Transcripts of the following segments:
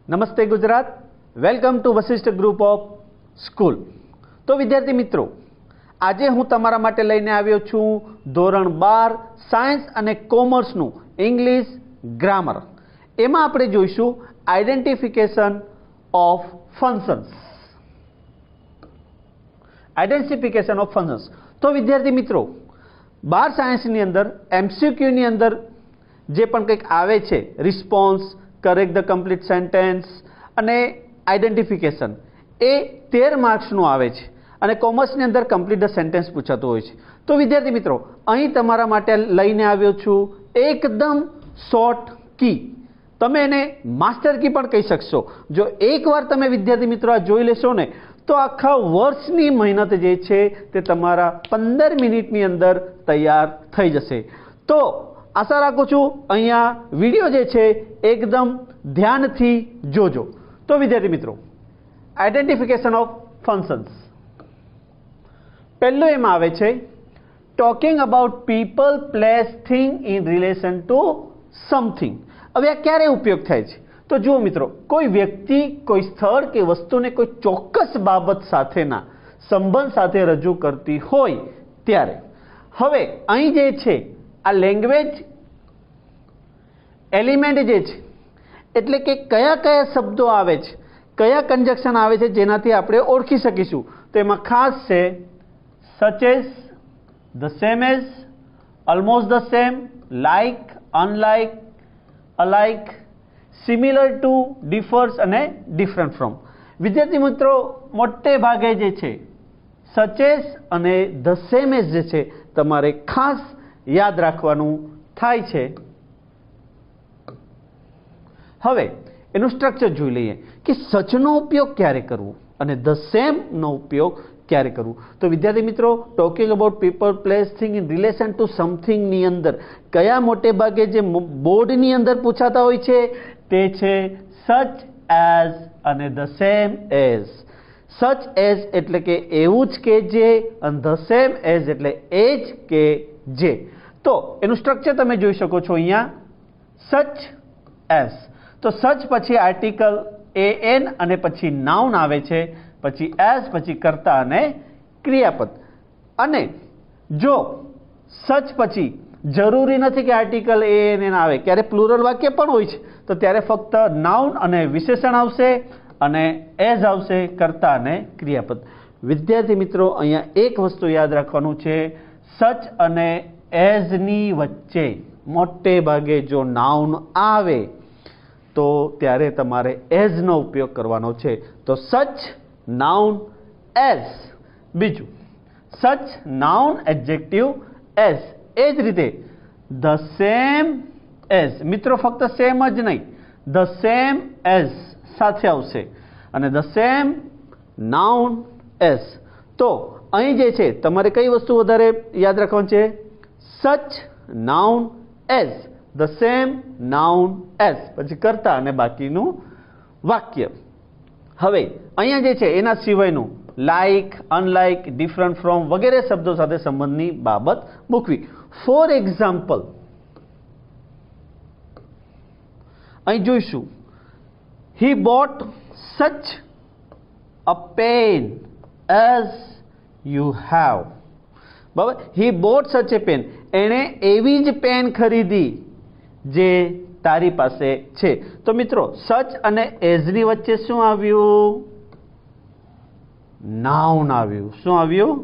નમસ્તે Gujarat, welcome to Vashishtha group of school. તો વિદ્યાર્થી મિત્રો, આજે હું તમારા માટે લઈને આવ્યો છું ધોરણ 12 સાયન્સ અને કોમર્સનું ઇંગ્લિશ ગ્રામર। એમાં આપણે જોઈશું identification of functions. Identification of functions. તો વિદ્યાર્થી મિત્રો, 12 સાયન્સની અંદર એમસીક્યુની અંદર જે પણ કંઈક આવે છે, response, correct the complete sentence અને આઇડેન્ટિફિકેશન, એ 13 માર્ક્સનું આવે છે અને કોમર્સની અંદર કમ્પ્લીટ ધ સેન્ટેન્સ પૂછાતું હોય છે। તો વિદ્યાર્થી મિત્રો, અહીં તમારા માટે લઈને આવ્યો છું એકદમ શોર્ટ કી। તમે એને માસ્ટર કી પણ કહી શકશો। જો એકવાર તમે વિદ્યાર્થી મિત્રો આ જોઈ લેશો ને, તો આખા વર્ષની મહેનત જે છે તે તમારા 15 મિનિટની અંદર તૈયાર થઈ જશે। તો આશા રાખું છું અહીંયા વિડીયો જે છે એકદમ ધ્યાનથી જોજો। તો વિદ્યાર્થી મિત્રો, આઇડેન્ટિફિકેશન ઓફ ફંક્શન્સ, પહેલું એમાં આવે છે talking about people, place, thing in relation two something. હવે આ ક્યારે ઉપયોગ થાય છે? તો જુઓ મિત્રો, કોઈ વ્યક્તિ, કોઈ સ્થળ કે વસ્તુને કોઈ ચોક્કસ બાબત સાથેના સંબંધ સાથે રજૂ કરતી હોય ત્યારે। હવે અહીં જે છે આ લેંગ્વેજ એલિમેન્ટ જે છે, એટલે કે કયા કયા શબ્દો આવે છે, કયા કન્જક્શન આવે છે જેનાથી આપણે ઓળખી શકીશું। તો એમાં ખાસ છે such as, the same as, almost the same, like, unlike, alike, similar to, differs અને ડિફરન્ટ ફ્રોમ। વિદ્યાર્થી મિત્રો, મોટે ભાગે જે છે સચ એઝ અને ધ સેમ એઝ જે છે તમારે ખાસ યાદ રાખવાનું થાય છે। હવે એનું સ્ટ્રક્ચર જોઈ લઈએ કે સચનો ઉપયોગ ક્યારે કરવો અને ધ સેમનો ઉપયોગ ક્યારે કરવું। તો વિદ્યાર્થી મિત્રો, talking about people, place, thing in relation to સમથિંગની અંદર કયા મોટે ભાગે જે બોર્ડની અંદર પૂછાતા હોય છે તે છે સચ એઝ અને the same as. Such as એટલે કે એવું જ કે જે, અને ધ સેમ એઝ એટલે એ જ કે જે। તો એનું સ્ટ્રક્ચર તમે જોઈ શકો છો અહીંયા, સચ એઝ। તો સચ પછી આર્ટિકલ એન અને પછી નાઉન આવે છે, પછી એઝ, પછી કર્તા અને ક્રિયાપદ। અને જો સચ પછી જરૂરી નથી કે આર્ટિકલ એન આવે, ક્યારે પ્લુરલ વાક્ય પણ હોય છે, તો ત્યારે ફક્ત નાઉન અને વિશેષણ આવશે અને એઝ આવશે, કર્તા અને ક્રિયાપદ। વિદ્યાર્થી મિત્રો, અહીંયા એક વસ્તુ યાદ રાખવાનું છે, સચ અને એઝની વચ્ચે મોટે ભાગે જો નાઉન આવે તો ત્યારે તમારે એઝનો ઉપયોગ કરવાનો છે। તો સચ, નાઉન, એઝ। બીજું સચ, નાઉન, એડજેક્ટિવ, એઝ। એ જ રીતે ધ સેમ એઝ, મિત્રો ફક્ત સેમ જ નહીં, ધ સેમ એઝ સાથે આવશે અને ધ સેમ, નાઉન, એઝ। તો અહીં જે છે તમારે કઈ વસ્તુ વધારે યાદ રાખવાની છે? Such, noun, as, the same, noun, as, પછી કર્તા અને બાકીનું વાક્ય। હવે અહીંયા જે છે એના સિવાયનું લાઇક, અનલાઇક, ડિફરન્ટ ફ્રોમ વગેરે શબ્દો સાથે સંબંધની બાબત મૂકવી। ફોર એક્ઝામ્પલ, અહીં જોઈશું, he bought such a pen as you have. બરાબર, હી બોટ સચ એ પેન, એણે એવી જ પેન ખરીદી જે તારી પાસે છે। તો મિત્રો, સચ અને એઝની વચ્ચે શું આવ્યું? નાઉન આવ્યું। શું આવ્યું?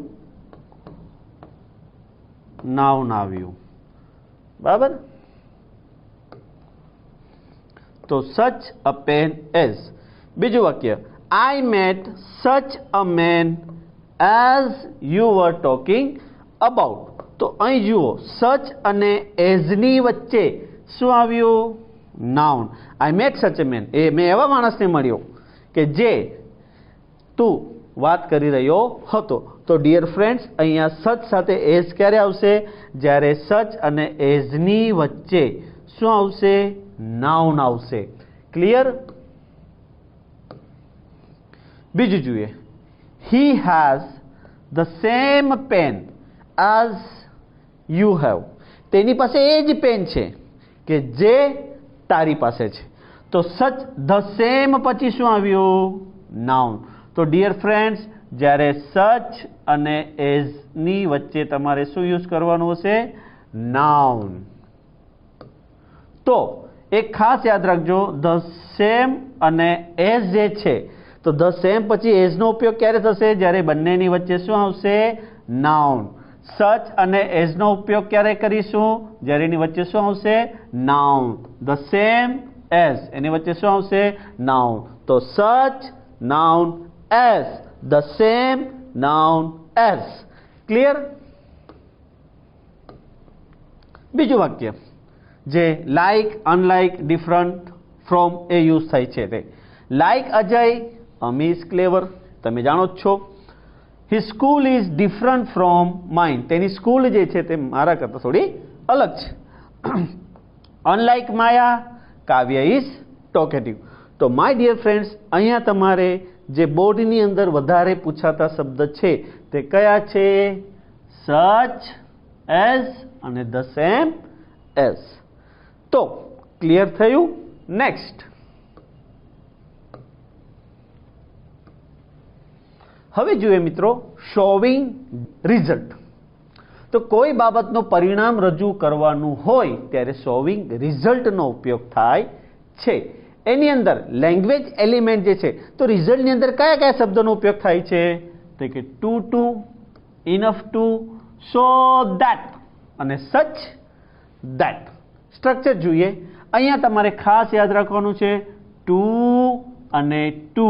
નાઉન આવ્યું। બરાબર, તો સચ અ પેન એઝ। બીજું વાક્ય, I met such a man as you were talking about. તો અહીં જુઓ, સચ અને એઝની વચ્ચે શું આવ્યું? Noun. I met such a main, એ મેં એવા માણસને મળ્યો કે જે તું વાત કરી રહ્યો હતો। તો ડિયર ફ્રેન્ડ્સ, અહીંયા સચ સાથે એઝ ક્યારે આવશે? જ્યારે સચ અને એઝની વચ્ચે શું આવશે? નાઉન આવશે। ક્લિયર? બીજું જોઈએ, he has the same pen as you have. તેની પાસે એ જ પેન છે કે જે તારી પાસે છે। તો સચ ધ સેમ પછી શું આવ્યું? નાઉન. તો ડિયર ફ્રેન્ડ્સ, જ્યારે સચ અને એઝ ની વચ્ચે તમારે શું યુઝ કરવાનું હશે? નાઉન. તો એક ખાસ યાદ રાખજો, ધ સેમ અને એઝ જે છે, તો ધ સેમ પછી એઝ નો ઉપયોગ ક્યારે થશે? જ્યારે બંનેની વચ્ચે શું આવશે? નાઉન. સચ અને એઝ નો ઉપયોગ ક્યારે કરીશું? જ્યારે એની વચ્ચે શું આવશે? નાઉન. ધ સેમ એઝ, એની વચ્ચે શું આવશે? નાઉન. તો such, noun, as. The same, noun, as. Clear? બીજું વાક્ય જે લાઇક, અનલાઇક, ડિફરન્ટ ફ્રોમ એ યુઝ થાય છે તે like Ajay, Ami is clever. તમે જાણો જ છો. His school is different from mine. તેની સ્કૂલ જે છે તે મારા કરતાં થોડી અલગ છે. અનલાઇક માયા, કાવ્ય ઇઝ ટોકેટિવ. તો માય ડિયર ફ્રેન્ડ્સ, અહીંયા તમારે જે બોર્ડની અંદર વધારે પૂછાતા શબ્દ છે તે કયા છે? સચ, એઝ અને ધ સેમ એઝ. તો ક્લિયર થયું? નેક્સ્ટ, હવે જોઈએ મિત્રો શોવિંગ રિઝલ્ટ. તો કોઈ બાબતનું પરિણામ રજૂ કરવાનું હોય ત્યારે શોવિંગ રિઝલ્ટનો ઉપયોગ થાય છે. એની અંદર લેંગ્વેજ એલિમેન્ટ જે છે, તો રિઝલ્ટની અંદર કયા કયા શબ્દોનો ઉપયોગ થાય છે? તો કે too, enough two, so that અને સચ ધેટ. સ્ટ્રક્ચર જોઈએ. અહીંયા તમારે ખાસ યાદ રાખવાનું છે ટુ અને ટુ,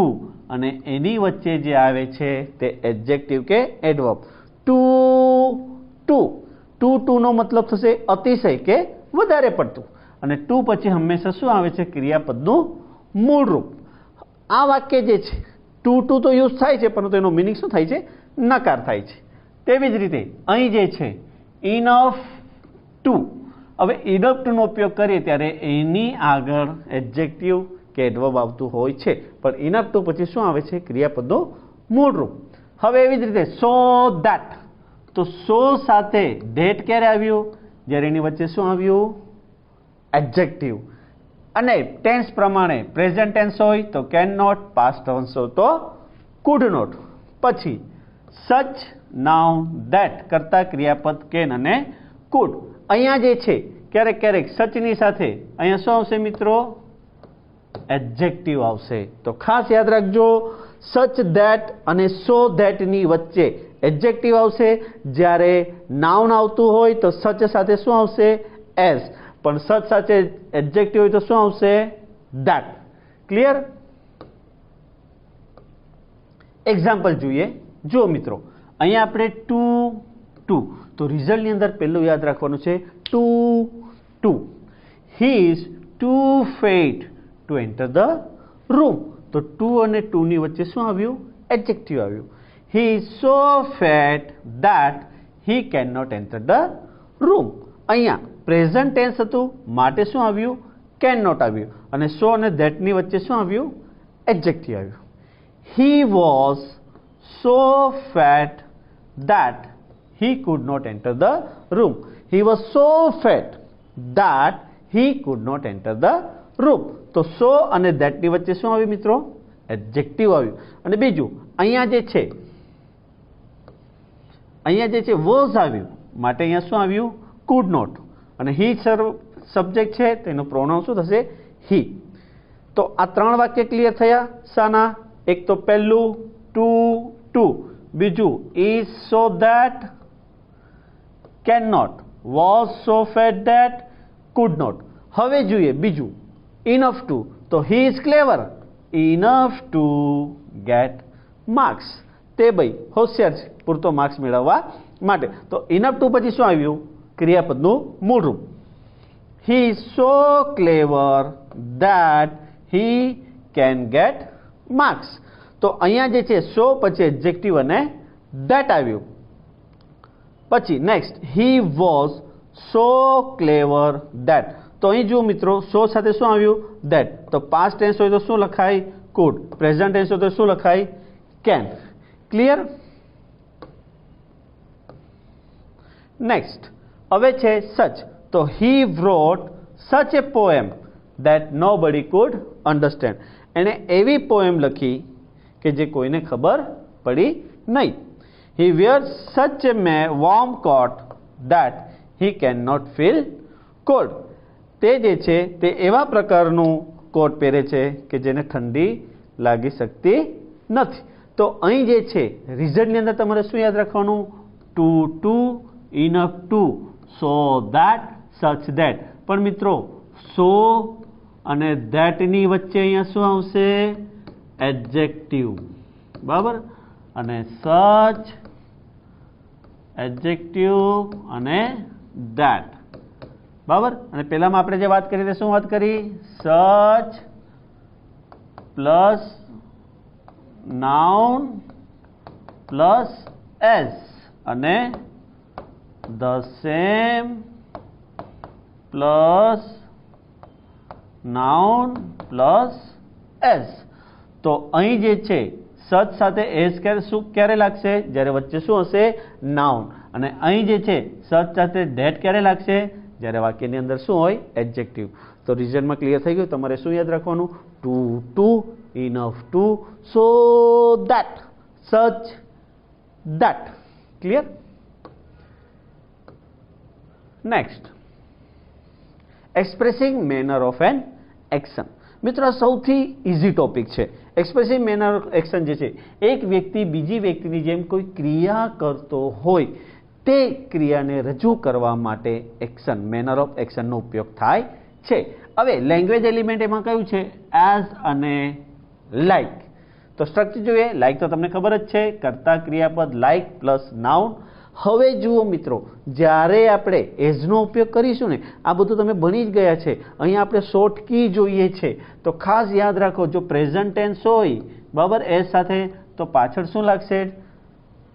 અને એની વચ્ચે જે આવે છે તે એડજેક્ટિવ કે એડવર્બ. ટુ નો મતલબ થશે અતિશય કે વધારે પડતું, અને ટુ પછી હંમેશા શું આવે છે? ક્રિયાપદનું મૂળ રૂપ. આ વાક્ય જે છે ટુ તો યુઝ થાય છે, પરંતુ એનો મિનિંગ શું થાય છે? નકાર થાય છે. તેવી જ રીતે અહીં જે છે ઇનફ ટુ. હવે ઇનફ ટુનો ઉપયોગ કરીએ ત્યારે એની આગળ એડજેક્ટિવ કે એડવર્બ આવતું હોય છે, પણ ઇનફ ટુ પછી શું આવે છે? ક્રિયાપદનું મૂળ રૂપ. હવે એવી જ રીતે સો ધેટ. તો સો સાથે ધેટ ક્યારે આવ્યું? જ્યારે એની વચ્ચે શું આવ્યું? એડજેક્ટિવ. અને ટેન્સ પ્રમાણે પ્રેઝન્ટ ટેન્સ હોય તો કેન નોટ, પાસ્ટ ટેન્સ હોય તો કુડ નોટ. પછી સચ, નાઉન, ધેટ કરતા ક્રિયાપદ કેન અને કુડ. અહીંયા જે છે ક્યારેક ક્યારેક સચની સાથે અહીંયા શું આવશે મિત્રો? એડજેક્ટિવ આવશે. તો ખાસ યાદ રાખજો, સચ ધેટ અને સો ધેટની વચ્ચે એડજેક્ટિવ આવશે. જ્યારે નાઉન આવતું હોય તો સચ સાથે શું આવશે? એઝ. પણ સચ સાથે એડજેક્ટિવ હોય તો શું આવશે? ધેટ. ક્લિયર? એક્ઝામ્પલ જોઈએ. જો મિત્રો અહીંયા આપણે ટુ, તો રિઝલ્ટની અંદર પહેલું યાદ રાખવાનું છે too. He is too fat to enter the room. તો ટુ અને ટુની વચ્ચે શું આવ્યું? એડજેક્ટિવ આવ્યું. He is so fat that he can not enter the room. અહીંયા પ્રેઝન્ટ ટેન્સ હતું, માટે શું આવ્યું? કેન નોટ આવ્યું. અને સો અને ધેટની વચ્ચે શું આવ્યું? એડજેક્ટિવ આવ્યું. He was so fat that he could not enter the room. He was so fat that he could not enter the room. તો so અને that ની વચ્ચે શું આવ્યું મિત્રો? એડજેક્ટિવ આવ્યું. અને બીજું અહીંયા જે છે was આવ્યું, માટે અહીંયા શું આવ્યું? could not. અને he સબ્જેક્ટ છે તેનો પ્રોનાઉન શું થશે? he. તો આ ત્રણ વાક્ય ક્લિયર થયા. શાના? એક તો પહેલું ટુ, બીજું is so that cannot, was so fat that could not. હવે જોઈએ બીજું enough to. તો he is clever enough to get marks. તે ભાઈ હોશિયાર છે પૂરતો માર્ક્સ મેળવવા માટે. તો enough to પછી શું આવ્યું? ક્રિયાપદનું મૂળ રૂપ. he is so clever that he can get marks. તો અહીંયા જે છે so પછી એડજેક્ટિવ અને that આવ્યું. પછી next he was so clever that. તો અહીં જુઓ મિત્રો, સો સાથે શું આવ્યું? ધેટ. તો પાસ્ટ ટેન્સ હોય તો શું લખાય? કુડ. પ્રેઝન્ટ ટેન્સ હોય તો શું લખાય? કેન. ક્લિયર? નેક્સ્ટ હવે છે સચ. તો he wrote such a poem that nobody could understand. એણે એવી પોએમ લખી કે જે કોઈને ખબર પડી નહીં. He wears such a warm coat that he cannot feel cold. તે જે છે તે એવા પ્રકારનું કોટ પહેરે છે કે જેને ઠંડી લાગી શકતી નથી. તો અહીં જે છે રીઝનની અંદર તમારે શું યાદ રાખવાનું? To enough two, so that, such that. પણ મિત્રો સો અને ધેટની વચ્ચે અહીંયા શું આવશે? એડજેક્ટિવ. બરાબર. અને સચ એડજેક્ટિવ અને ધેટ. બરાબર. અને પહેલામાં આપણે જે વાત કરી તે શું વાત કરી? Such plus noun plus S અને the same plus noun plus S. તો અહીં જે છે સચ સાથે એસ ક્યારે લાગશે? જ્યારે વચ્ચે શું હશે? નાઉન. અને અહીં જે છે સચ સાથે ધેટ ક્યારે લાગશે? જ્યારે વાક્યની અંદર શું હોય? એડજેક્ટિવ. તો રિઝનમાં ક્લિયર થઈ ગયું. તમારે શું યાદ રાખવાનું? To enough two, so that, such that. Clear? Next, expressing manner of an action. મિત્રો આ સૌથી ઇઝી ટોપિક છે. એક્સપ્રેસિવ મેનર ઓફ એક્શન જે છે, એક વ્યક્તિ બીજી વ્યક્તિની જેમ કોઈ ક્રિયા કરતો હોય તે ક્રિયાને રજૂ કરવા માટે એક્શન, મેનર ઓફ એક્શનનો ઉપયોગ થાય છે. હવે લેંગ્વેજ એલિમેન્ટ એમાં કયું છે? એઝ અને લાઇક. તો સ્ટ્રક્ચર જોઈએ. લાઇક તો તમને ખબર જ છે, કર્તા ક્રિયાપદ લાઇક પ્લસ નાઉન. હવે જુઓ મિત્રો, જ્યારે આપણે એઝનો ઉપયોગ કરીશું ને, આ બધું તમે ભણી જ ગયા છે. અહીંયા આપણે શોર્ટ કી જોઈએ છે. તો ખાસ યાદ રાખો, જો પ્રેઝન્ટ ટેન્સ હોય બરાબર એઝ સાથે, તો પાછળ શું લાગશે?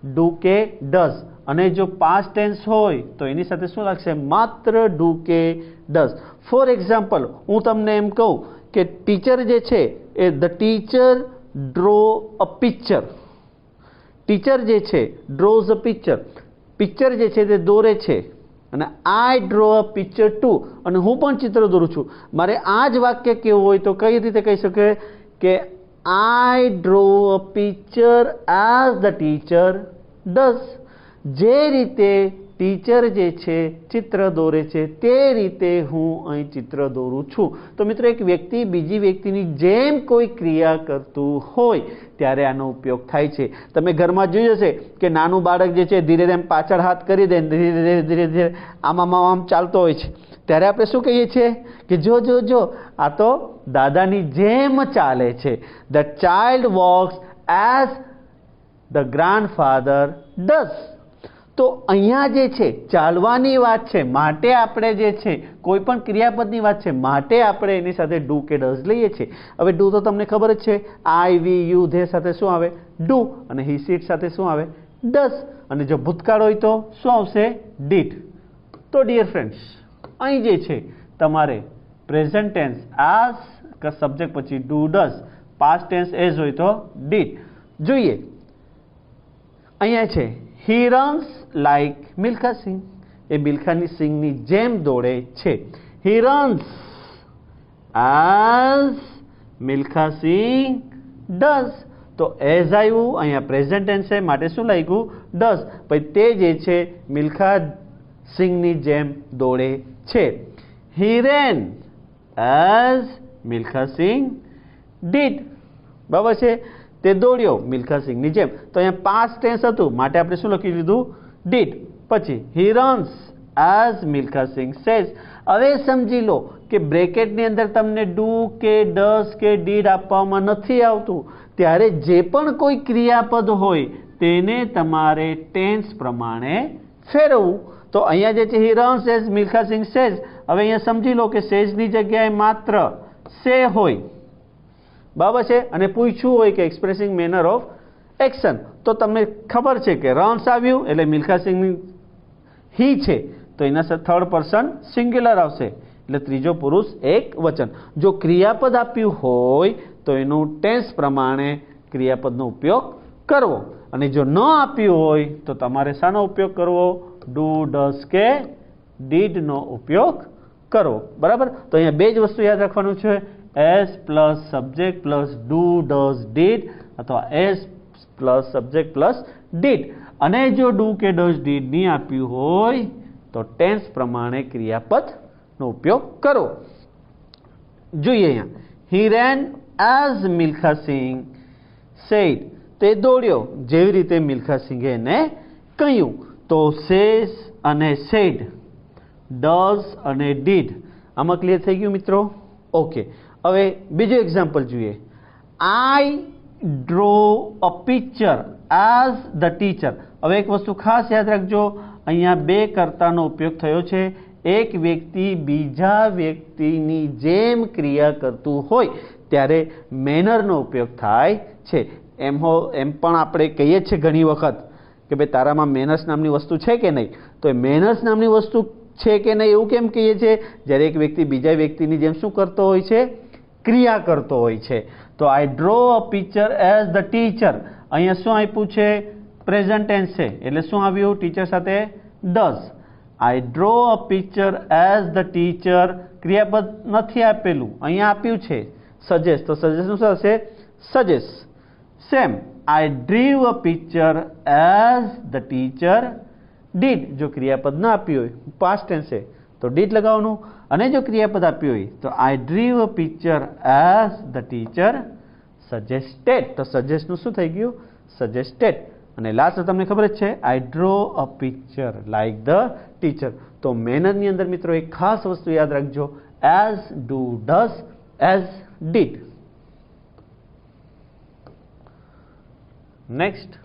ડુ કે ડઝ. અને જો પાસ્ટ ટેન્સ હોય તો એની સાથે શું લાગશે? માત્ર ડુ કે ડઝ. ફોર એક્ઝામ્પલ, હું તમને એમ કહું કે ટીચર જે છે એ the teacher draw a picture. Teacher જે છે ડ્રોઝ અ પિક્ચર. પિક્ચર જે છે તે દોરે છે. અને આઈ ડ્રો અ પિક્ચર ટુ, અને હું પણ ચિત્ર દોરું છું. મારે આ જ વાક્ય કેવું હોય તો કઈ રીતે કહી શકે કે I draw a picture as the teacher does. જે રીતે ટીચર જે છે ચિત્ર દોરે છે તે રીતે હું અહીં ચિત્ર દોરું છું. તો મિત્રો એક વ્યક્તિ બીજી વ્યક્તિની જેમ કોઈ ક્રિયા કરતું હોય ત્યારે આનો ઉપયોગ થાય છે. તમે ઘરમાં જોઈ હશે કે નાનું બાળક જે છે ધીરે ધીરે પાછળ હાથ કરી દે, ધીરે ધીરે આમ ચાલતો હોય છે. ત્યારે આપણે શું કહીએ છીએ કે જો આ તો દાદાની જેમ ચાલે છે. The child walks as the grandfather does. તો અહીંયા જે છે ચાલવાની વાત છે, માટે આપણે જે છે કોઈ પણ ક્રિયાપદની વાત છે, માટે આપણે એની સાથે ડુ કે ડઝ લઈએ છીએ. હવે ડુ તો તમને ખબર જ છે, આઈ, વી, યુ, ધે સાથે શું આવે? ડુ. અને હી, સીટ સાથે શું આવે? ડઝ. અને જો ભૂતકાળ હોય તો શું આવશે? ડીડ. તો ડિયર ફ્રેન્ડ્સ, અહીં જે છે તમારે પ્રેઝન્ટ ટેન્સ એઝ કે સબ્જેક્ટ પછી do does, past tense as હોય તો ડીડ. જોઈએ અહીંયા છે he runs like Milkha Singh. એ મિલ્ખા સિંહની જેમ દોડે છે. he runs as Milkha Singh does. તો એઝ આવ્યું, અહીંયા પ્રેઝન્ટ ટેન્સ છે માટે શું લાગ્યું? ડઝ. પછી તે જે છે મિલ્ખા સિંહની જેમ દોડે છે. he ran as Milkha Singh did. બરાબર છે? તે દોડ્યો મિલ્ખા સિંહની જેમ. તો અહીંયા પાસ્ટ ટેન્સ હતું માટે આપણે શું લખી લીધું? ડીડ. પછી he runs as Milkha Singh says. હવે સમજી લો કે બ્રેકેટની અંદર તમને ડુ કે ડઝ કે ડીડ આપવામાં નથી આવતું, ત્યારે જે પણ કોઈ ક્રિયાપદ હોય તેને તમારે ટેન્સ પ્રમાણે ફેરવવું. તો અહીંયા જે છે he runs as Milkha Singh says. હવે અહીંયા સમજી લો કે સેઝની જગ્યાએ માત્ર સે હોય. બરાબર છે? અને પૂછ્યું હોય કે એક્સપ્રેસિંગ મેનર ઓફ એક્શન, તો તમને ખબર છે કે રન્સ આવ્યું એટલે મિલ્ખા સિંહની હી છે તો એના સાથે થર્ડ પર્સન સિંગ્યુલર આવશે, એટલે ત્રીજો પુરુષ એક વચન. જો ક્રિયાપદ આપ્યું હોય તો એનું ટેન્સ પ્રમાણે ક્રિયાપદનો ઉપયોગ કરવો. અને જો ન આપ્યું હોય તો તમારે શાનો ઉપયોગ કરવો? ડુ, ડઝ કે ડીડનો ઉપયોગ કરો, બરાબર. તો અહીંયા બે જ વસ્તુ યાદ રાખવાનું છે, as plus subject plus do does did, અથવા as plus subject plus did. અને જો ડુ કે ડઝ ડીડ નહીં આપ્યું હોય તો ટેન્સ પ્રમાણે ક્રિયાપદનો ઉપયોગ કરો. જોઈએ અહીંયા, હી રેન એઝ મિલ્ખા સિંહ સેડ, તે દોડ્યો જેવી રીતે મિલ્ખા સિંઘે એને કહ્યું. તો સેઝ અને સેડ, ડઝ અને ડીડ, આમાં ક્લિયર થઈ ગયું મિત્રો? ઓકે. હવે બીજું એક્ઝામ્પલ જોઈએ. I draw a picture as the teacher. હવે એક વસ્તુ ખાસ યાદ રાખજો, અહીંયા બે કર્તાનો ઉપયોગ થયો છે. એક વ્યક્તિ બીજા વ્યક્તિની જેમ ક્રિયા કરતું હોય ત્યારે મેનરનો ઉપયોગ થાય છે. એમ પણ આપણે કહીએ છીએ ઘણી વખત કે ભાઈ તારામાં મેનર્સ નામની વસ્તુ છે કે નહીં. તો એ મેનર્સ નામની વસ્તુ છે કે નહીં એવું કેમ કહીએ છીએ? જ્યારે એક વ્યક્તિ બીજા વ્યક્તિની જેમ શું કરતો હોય છે? ક્રિયા કરતો હોય છે. તો I draw a picture as the teacher, અહીંયા શું આપ્યું છે? પ્રેઝન્ટ ટેન્સ છે, એટલે શું આવ્યું? ટીચર સાથે does. I draw a picture as the teacher, ક્રિયાપદ નથી આપેલું, અહીંયા આપ્યું છે સજેસ્ટ, તો સજેસ્ટ શું થશે? Suggest. Same, I drew a picture as the teacher did. જો ક્રિયાપદ ના આપ્યું હોય, પાસ્ટ ટેન્સ છે, તો ડીડ લગાવવાનું. અને જો ક્રિયાપદ આપ્યું હોય તો I drew a picture as the teacher suggested. તો સજેસ્ટનું શું થઈ ગયું? સજેસ્ટેડ. અને લાસ્ટ તમને ખબર જ છે, I draw a picture like the teacher. તો મેનરની અંદર મિત્રો એક ખાસ વસ્તુ યાદ રાખજો, as, do, does, as, did. Next,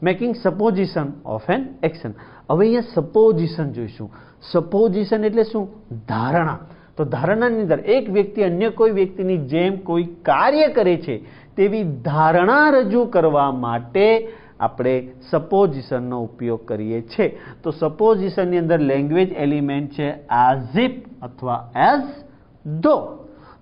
making supposition of an action. હવે અહીંયા સપોઝિશન જોઈશું. સપોઝિશન એટલે શું? ધારણા. તો ધારણાની અંદર એક વ્યક્તિ અન્ય કોઈ વ્યક્તિની જેમ કોઈ કાર્ય કરે છે તેવી ધારણા રજૂ કરવા માટે આપણે સપોઝિશનનો ઉપયોગ કરીએ છીએ. તો સપોઝિશનની અંદર લેંગ્વેજ એલિમેન્ટ છે એઝ ઇફ અથવા એઝ ધો.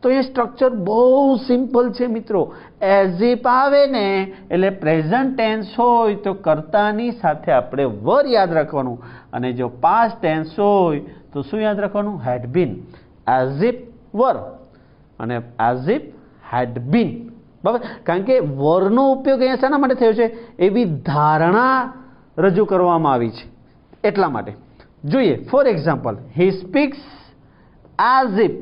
તો એ સ્ટ્રક્ચર બહુ સિમ્પલ છે મિત્રો. એઝ ઇફ આવે ને એટલે પ્રેઝન્ટ ટેન્સ હોય તો કર્તાની સાથે આપણે વર યાદ રાખવાનું, અને જો પાસ્ટ ટેન્સ હોય તો શું યાદ રાખવાનું? Had bin. એઝ ઇફ વર અને એઝ ઇફ હેડ બીન, બરાબર. કારણ કે વરનો ઉપયોગ અહીંયા શાના માટે થયો છે? એવી ધારણા રજૂ કરવામાં આવી છે એટલા માટે. જોઈએ, for example, he speaks as if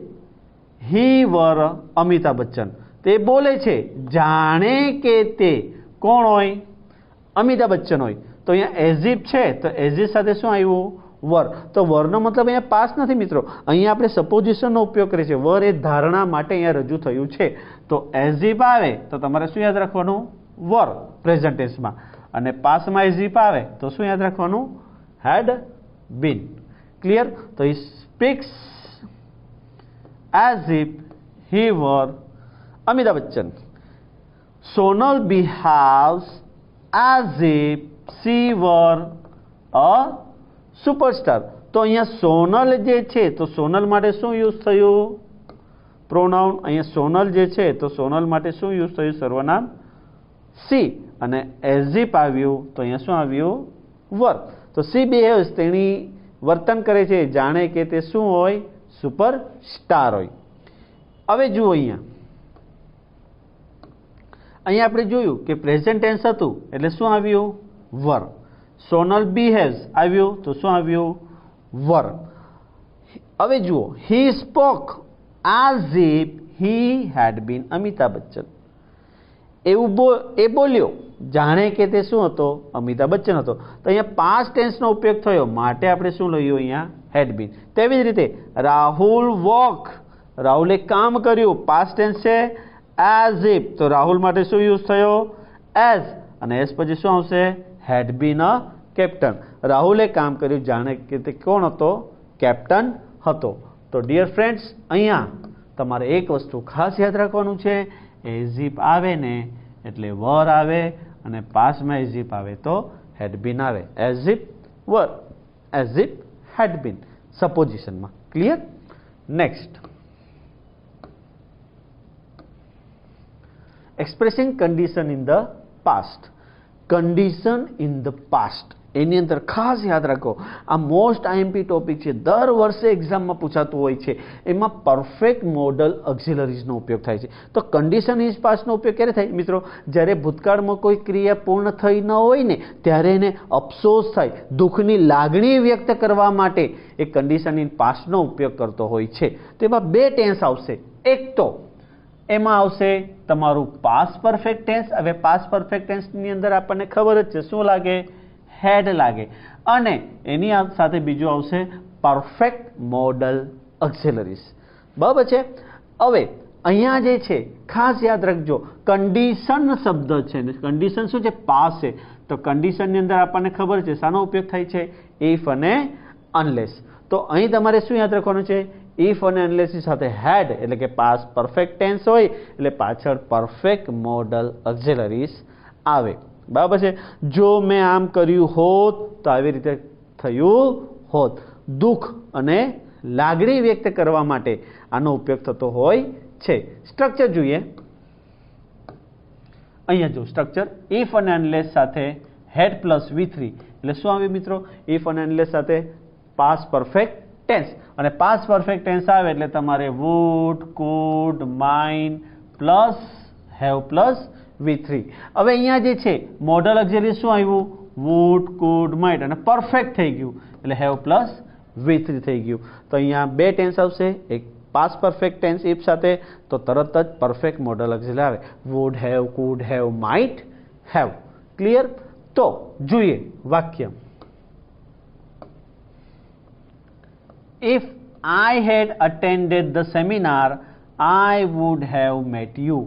he were Amitabh Bachchan. તે બોલે છે જાણે કે તે કોણ હોય? અમિતાભ બચ્ચન હોય. તો અહીંયા એઝ ઇફ છે, તો એઝ ઇફ સાથે શું આવ્યું? વર. તો વરનો મતલબ અહીંયા પાસ નથી મિત્રો, અહીંયા આપણે સપોઝિશનનો ઉપયોગ કરીએ છીએ. વર એ ધારણા માટે અહીંયા રજૂ થયું છે. તો એઝ ઇફ આવે તો તમારે શું યાદ રાખવાનું? વર પ્રેઝન્ટ ટેન્સમાં. અને પાસમાં એઝ ઇફ આવે તો શું યાદ રાખવાનું? Had been. ક્લિયર? તો he speaks as if he were Amitabh Bachchan. Sonal behaves as if she were a superstar. તો અહીંયા સોનલ જે છે તો સોનલ માટે શું યુઝ થયું? પ્રોનાઉન. અહીંયા સોનલ જે છે તો સોનલ માટે શું યુઝ થયું? સર્વનામ સી. અને એઝ ઇફ આવ્યું તો અહીંયા શું આવ્યું? વર. તો સી બિહેવ્સ, તેણી વર્તન કરે છે જાણે કે તે શું હોય? સુપરસ્ટાર હોય. હવે જુઓ, અહીંયા આપણે જોયું કે પ્રેઝન્ટ ટેન્સ હતું એટલે શું આવ્યું? વર. સોનલ બિહેવ્સ આવ્યું તો શું આવ્યું? વર. હવે જુઓ, he spoke as if he had been Amitabh Bachchan. એ બોલ્યો જાણે કે તે શું હતો? અમિતાભ બચ્ચન હતો. તો અહીંયા પાસ્ટ ટેન્સનો ઉપયોગ થયો માટે આપણે શું લઈએ? અહીંયા હેડ બીન. તેવી જ રીતે રાહુલ વોક, રાહુલે કામ કર્યું, પાસ્ટ ટેન્સ છે એઝ ઇફ. તો રાહુલ માટે શું યુઝ થયો? એઝ. અને એઝ પછી શું આવશે? હેડ બીન અ કેપ્ટન. રાહુલે કામ કર્યું જાણે કે તે કોણ હતો? કેપ્ટન હતો. તો ડિયર ફ્રેન્ડ્સ, અહીંયા તમારે એક વસ્તુ ખાસ યાદ રાખવાનું છે, એઝ ઇફ આવે ને એટલે વર આવે, અને પાસ્ટમાં એઝ ઇફ આવે તો હેડ બીન આવે. As if were, as if had been, સપોઝિશનમાં. Clear? Next, expressing condition in the past. Condition in the past એની અંદર ખાસ યાદ રાખો, આ મોસ્ટ આઈએમપી ટોપિક છે, દર વર્ષે એક્ઝામમાં પૂછાતું હોય છે. એમાં પરફેક્ટ મોડલ ઓક્સિલરીઝનો ઉપયોગ થાય છે. તો કન્ડિશન ઇઝ પાસ્ટનો ઉપયોગ ક્યારે થાય મિત્રો? જ્યારે ભૂતકાળમાં કોઈ ક્રિયા પૂર્ણ થઈ ન હોય ને ત્યારે એને અફસોસ થાય, દુઃખની લાગણી વ્યક્ત કરવા માટે એ કન્ડિશન ઇન પાસ્ટનો ઉપયોગ કરતો હોય છે. તો એમાં બે ટેન્સ આવશે. એક તો એમાં આવશે તમારું પાસ્ટ પરફેક્ટ ટેન્સ. હવે પાસ્ટ પરફેક્ટ ટેન્સની અંદર આપણને ખબર જ છે શું લાગે? હેડ લાગે. અને એની સાથે બીજું આવશે પરફેક્ટ મોડલ ઓક્સિલરીઝ. બરાબર છે. હવે અહીંયા જે છે ખાસ યાદ રાખજો, કન્ડિશન શબ્દ છે. કન્ડિશન શું છે? પાસ છે. તો કન્ડિશનની અંદર આપણને ખબર છે શાનો ઉપયોગ થાય છે? ઇફ અને અનલેસ. તો અહીં તમારે શું યાદ રાખવાનું છે? ઇફ અને અનલેસની સાથે હેડ એટલે કે પાસ્ટ પરફેક્ટ ટેન્સ હોય એટલે પાછળ પરફેક્ટ મોડલ ઓક્સિલરીઝ આવે. બરાબર છે. જો મેં આમ કર્યું હોત તો આવી રીતે થયું હોત. દુઃખ અને લાગણી વ્યક્ત કરવા માટે આનો ઉપયોગ થતો હોય છે. સ્ટ્રક્ચર જોઈએ. અહીંયા જો સ્ટ્રક્ચર, ઇફ અને અનલેસ સાથે હેડ પ્લસ V3 એટલે શું આવે મિત્રો? ઇફ અને અનલેસ સાથે પાસ્ટ પરફેક્ટ ટેન્સ. અને પાસ્ટ પરફેક્ટ ટેન્સ આવે એટલે તમારે would, could, might plus have plus V3. હવે અહીંયા જે છે મોડલ ઓક્સિલરી શું આવ્યું? વુડ, કુડ, માઇટ અને પરફેક્ટ થઈ ગયું એટલે હેવ પ્લસ V3 થઈ ગયું. તો અહીંયા બે ટેન્સ આવશે, એક પાસ્ટ પરફેક્ટ ટેન્સ ઇફ સાથે, તો તરત જ પરફેક્ટ મોડલ ઓક્સિલરી આવે. Wood have, could have, might have. Clear? તો જોઈએ વાક્ય. If I had attended the seminar, I would have met you.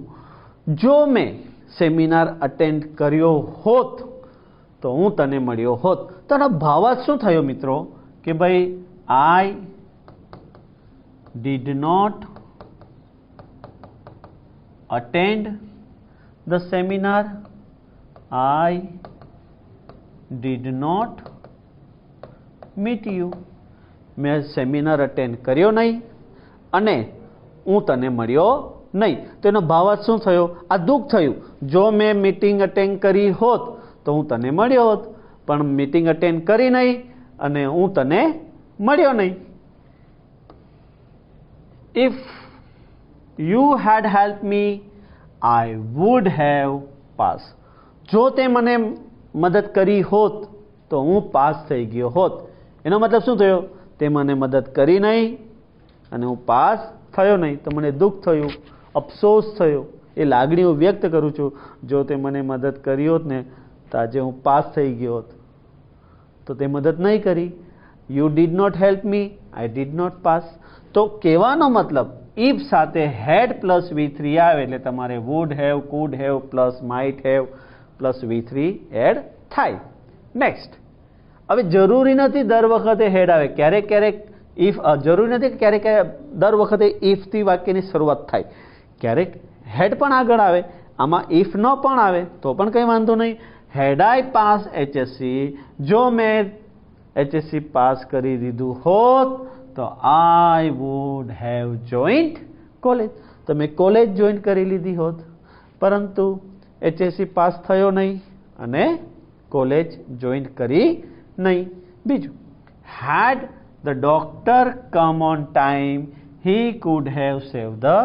જો મેં સેમિનાર અટેન્ડ કર્યો હોત તો હું તને મળ્યો હોત. તો આનો ભાવાર્થ શું થયો મિત્રો? કે ભાઈ I did not attend the seminar. I did not meet you. મેં સેમિનાર અટેન્ડ કર્યો નહીં અને હું તને મળ્યો નહીં. તો એનો ભાવાર્થ શું થયો? આ દુઃખ થયું. જો મેં મીટિંગ અટેન્ડ કરી હોત તો હું તને મળ્યો હોત, પણ મીટિંગ અટેન્ડ કરી નહીં અને હું તને મળ્યો નહીં. If you had helped me, I would have passed. જો તે મને મદદ કરી હોત તો હું પાસ થઈ ગયો હોત. એનો મતલબ શું થયો? તે મને મદદ કરી નહીં અને હું પાસ થયો નહીં. તો મને દુઃખ થયું, અફસોસ થયો, એ લાગણીઓ વ્યક્ત કરું છું. જો તે મને મદદ કરી હોત ને તો આજે હું પાસ થઈ ગયો હોત. તો તે મદદ નહીં કરી. You did not help me, I did not pass. તો કહેવાનો મતલબ ઇફ સાથે હેડ પ્લસ V3 આવે એટલે તમારે would have, could have plus might have plus V3 add થાય. નેક્સ્ટ. હવે જરૂરી નથી દર વખતે હેડ આવે. ક્યારેક ક્યારેક ઇફ, જરૂરી નથી ક્યારેક દર વખતે ઇફથી વાક્યની શરૂઆત થાય. ક્યારેક હેડ પણ આગળ આવે. આમાં ઇફ ન પણ આવે તો પણ કંઈ વાંધો નહીં. હેડ આઈ પાસ HSC, જો મેં HSC પાસ કરી દીધું હોત તો I would have joint college. તો મેં કોલેજ જોઈન કરી લીધી હોત, પરંતુ HSC પાસ થયો નહીં અને કોલેજ જોઈન કરી નહીં. બીજું, had the doctor come on time, he could have saved the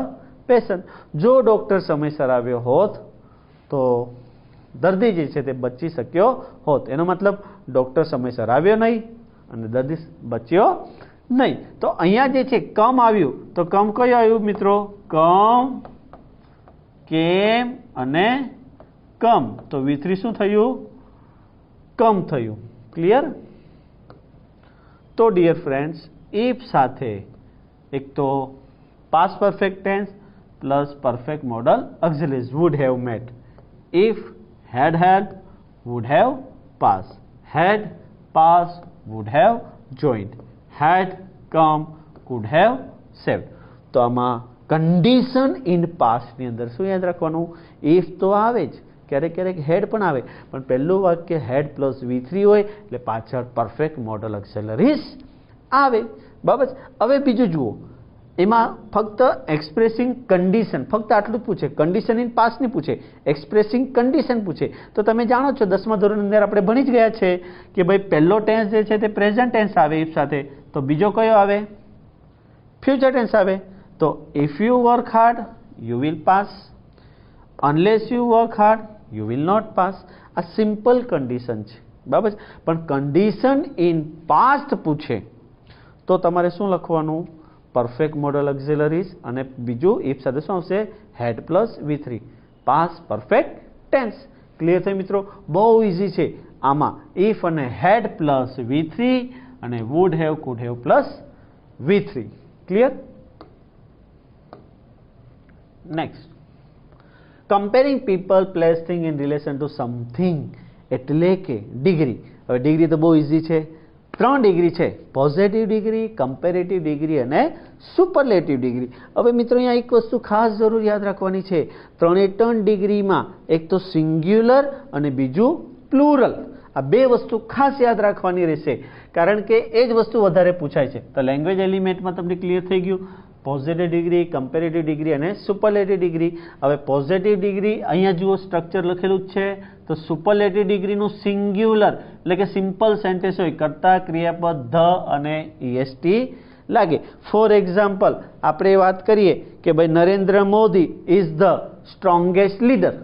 patient. જો ડૉક્ટર સમયસર આવ્યો હોત તો દર્દી જે છે તે બચી શક્યો હોત. એનો મતલબ ડૉક્ટર સમયસર આવ્યો નહીં અને દર્દી બચ્યો નહીં. તો અહીંયા જે છે કમ આવ્યું, તો કમ કયું આવ્યું મિત્રો? કમ, કેમ અને કમ. તો V3 શું થયું? કમ થયું. ક્લિયર? તો ડિયર ફ્રેન્ડ્સ, ઇફ સાથે એક તો past perfect tense plus perfect modal auxiliaries would have met. If had helped, would have passed. Had passed, would have joined. Had come, could have saved. તો આમાં condition in પાસ્ટની અંદર શું યાદ રાખવાનું? If તો આવે જ, ક્યારેક ક્યારેક હેડ પણ આવે, પણ પહેલું વાક્ય હેડ પ્લસ V3 હોય એટલે પાછળ પરફેક્ટ મોડલ ઓક્સિલરીઝ આવે. બરાબર. હવે બીજું જુઓ, એમાં ફક્ત એક્સપ્રેસિંગ કન્ડિશન, ફક્ત આટલું જ પૂછે, કન્ડિશન ઇન પાસ્ટની પૂછે, એક્સપ્રેસિંગ કન્ડિશન પૂછે. તો તમે જાણો છો 10મા ધોરણની અંદર આપણે ભણી જ ગયા છે કે ભાઈ પહેલો ટેન્સ જે છે તે પ્રેઝન્ટ ટેન્સ આવે ઇફ સાથે, તો બીજો કયો આવે? ફ્યુચર ટેન્સ આવે. તો if you work hard you will pass, unless you work hard you will not pass. આ સિમ્પલ કન્ડિશન છે, બરાબર છે. પણ કન્ડિશન ઇન પાસ્ટ પૂછે તો તમારે શું લખવાનું? પરફેક્ટ મોડલ ઓક્ઝિલરીઝ અને બીજું ઇફ સાથે શું આવશે? Had plus V3, past perfect tense. Clear થઈ મિત્રો? બહુ ઇઝી છે. આમાં ઇફ અને હેડ પ્લસ V3 અને wood have could have plus V3. Clear? Next, comparing people, place, thing in relation two something એટલે કે ડિગ્રી. હવે ડિગ્રી તો બહુ ઇઝી છે. 3 ડિગ્રી છે: પોઝિટિવ ડિગ્રી, કમ્પેરેટિવ ડિગ્રી અને સુપરલેટિવ ડિગ્રી. હવે મિત્રો અહીંયા એક વસ્તુ ખાસ જરૂર યાદ રાખવાની છે. 3 ડિગ્રીમાં એક તો સિંગ્યુલર અને બીજું પ્લુરલ. આ બે વસ્તુ ખાસ યાદ રાખવાની રહેશે, કારણ કે એ જ વસ્તુ વધારે પૂછાય છે. તો લેંગ્વેજ એલિમેન્ટમાં તમને ક્લિયર થઈ ગયું. પોઝિટિવ ડિગ્રી, કમ્પેરેટિવ ડિગ્રી અને સુપરલેટિવ ડિગ્રી. હવે પોઝિટિવ ડિગ્રી અહીંયા જુઓ સ્ટ્રક્ચર લખેલું જ છે. તો સુપરલેટિવ ડિગ્રીનું સિંગ્યુલર એટલે કે સિમ્પલ સેન્ટેન્સ હોય, કર્તા, ક્રિયાપદ ધ અને EST લાગે. ફોર એક્ઝામ્પલ આપણે વાત કરીએ કે ભાઈ Narendra Modi is the strongest leader.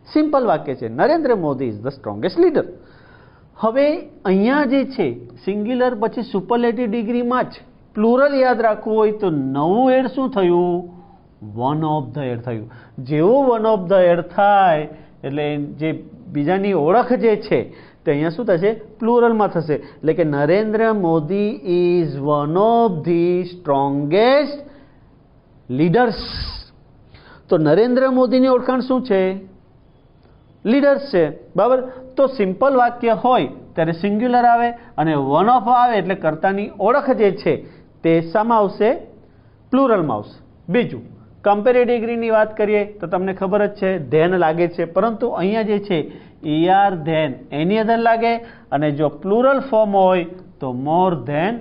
Simple વાક્ય છે, Narendra Modi is the strongest leader. હવે અહીંયા જે છે સિંગ્યુલર પછી સુપરલેટિવ ડિગ્રીમાં જ પ્લુરલ યાદ રાખવું હોય તો નવું એડ શું થયું? વન ઓફ ધ એડ થયું. જેવું વન ઓફ ધ એડ થાય એટલે જે બીજાની ઓળખ જે છે તે અહીંયા શું થશે? પ્લુરલમાં થશે. એટલે કે Narendra Modi is one of the strongest leaders. તો નરેન્દ્ર મોદીની ઓળખાણ શું છે? લીડર્સ છે, બરાબર. તો સિમ્પલ વાક્ય હોય ત્યારે સિંગ્યુલર આવે અને વન ઓફ આવે એટલે કર્તાની ઓળખ જે છે તે શામાં આવશે? પ્લુરલમાં આવશે. બીજું કમ્પેરેટિવ ડિગ્રીની વાત કરીએ તો તમને ખબર જ છે ધેન લાગે છે, પરંતુ અહીંયા જે છે ER ધેન એની અધર લાગે, અને જો પ્લુરલ ફોર્મ હોય તો મોર ધેન,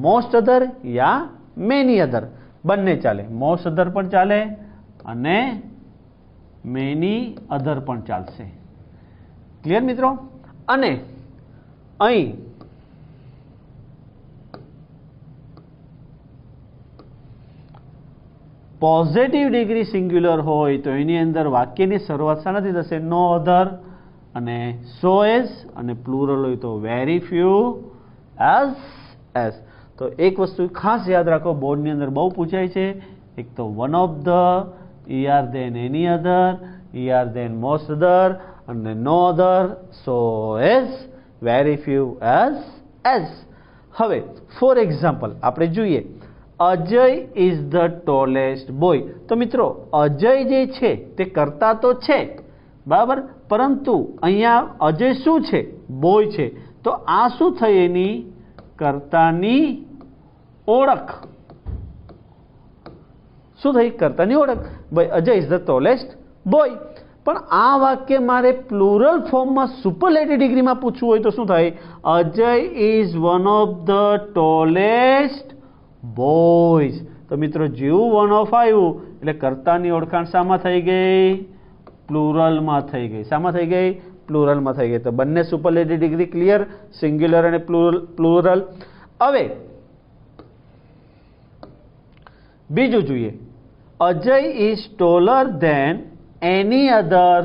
મોસ્ટ અધર યા મેની અધર બંને ચાલે. મોસ્ટ અધર પણ ચાલે અને મેની અધર પણ ચાલશે. ક્લિયર મિત્રો? અને અહીં પોઝિટિવ ડિગ્રી સિંગ્યુલર હોય તો એની અંદર વાક્યની શરૂઆત શાનાથી થશે? નો અધર અને સો એઝ, અને પ્લુરલ હોય તો વેરી ફ્યુ એઝ. તો એક વસ્તુ ખાસ યાદ રાખો, બોર્ડની અંદર બહુ પૂછાય છે. એક તો one of the, ER than any other, ER than most other અને no other, so as, very few as. હવે ફોર એક્ઝામ્પલ આપણે જોઈએ, Ajay is the tallest boy. તો મિત્રો અજય જે છે તે કર્તા તો છે, બરાબર, પરંતુ અહીંયા અજય શું છે? બોય છે. તો આ શું થઈ? એની કર્તાની ઓળખ. શું થઈ? કર્તાની ઓળખ. ભાઈ Ajay is the tallest boy. પણ આ વાક્ય મારે પ્લુરલ ફોર્મમાં સુપરલેટિવ ડિગ્રીમાં પૂછવું હોય તો શું થાય? Ajay is one of the tallest boys. તો મિત્રો જેવું વન ઓફ આવ્યું એટલે કર્તાની ઓળખાણ શામાં થઈ ગઈ? પ્લુરલમાં થઈ ગઈ. શામાં થઈ ગઈ? પ્લુરલમાં થઈ ગઈ. તો બંને સુપરલેટિવ ડિગ્રી ક્લિયર, સિંગ્યુલર અને પ્લુરલ. હવે બીજું જોઈએ, Ajay is taller than any other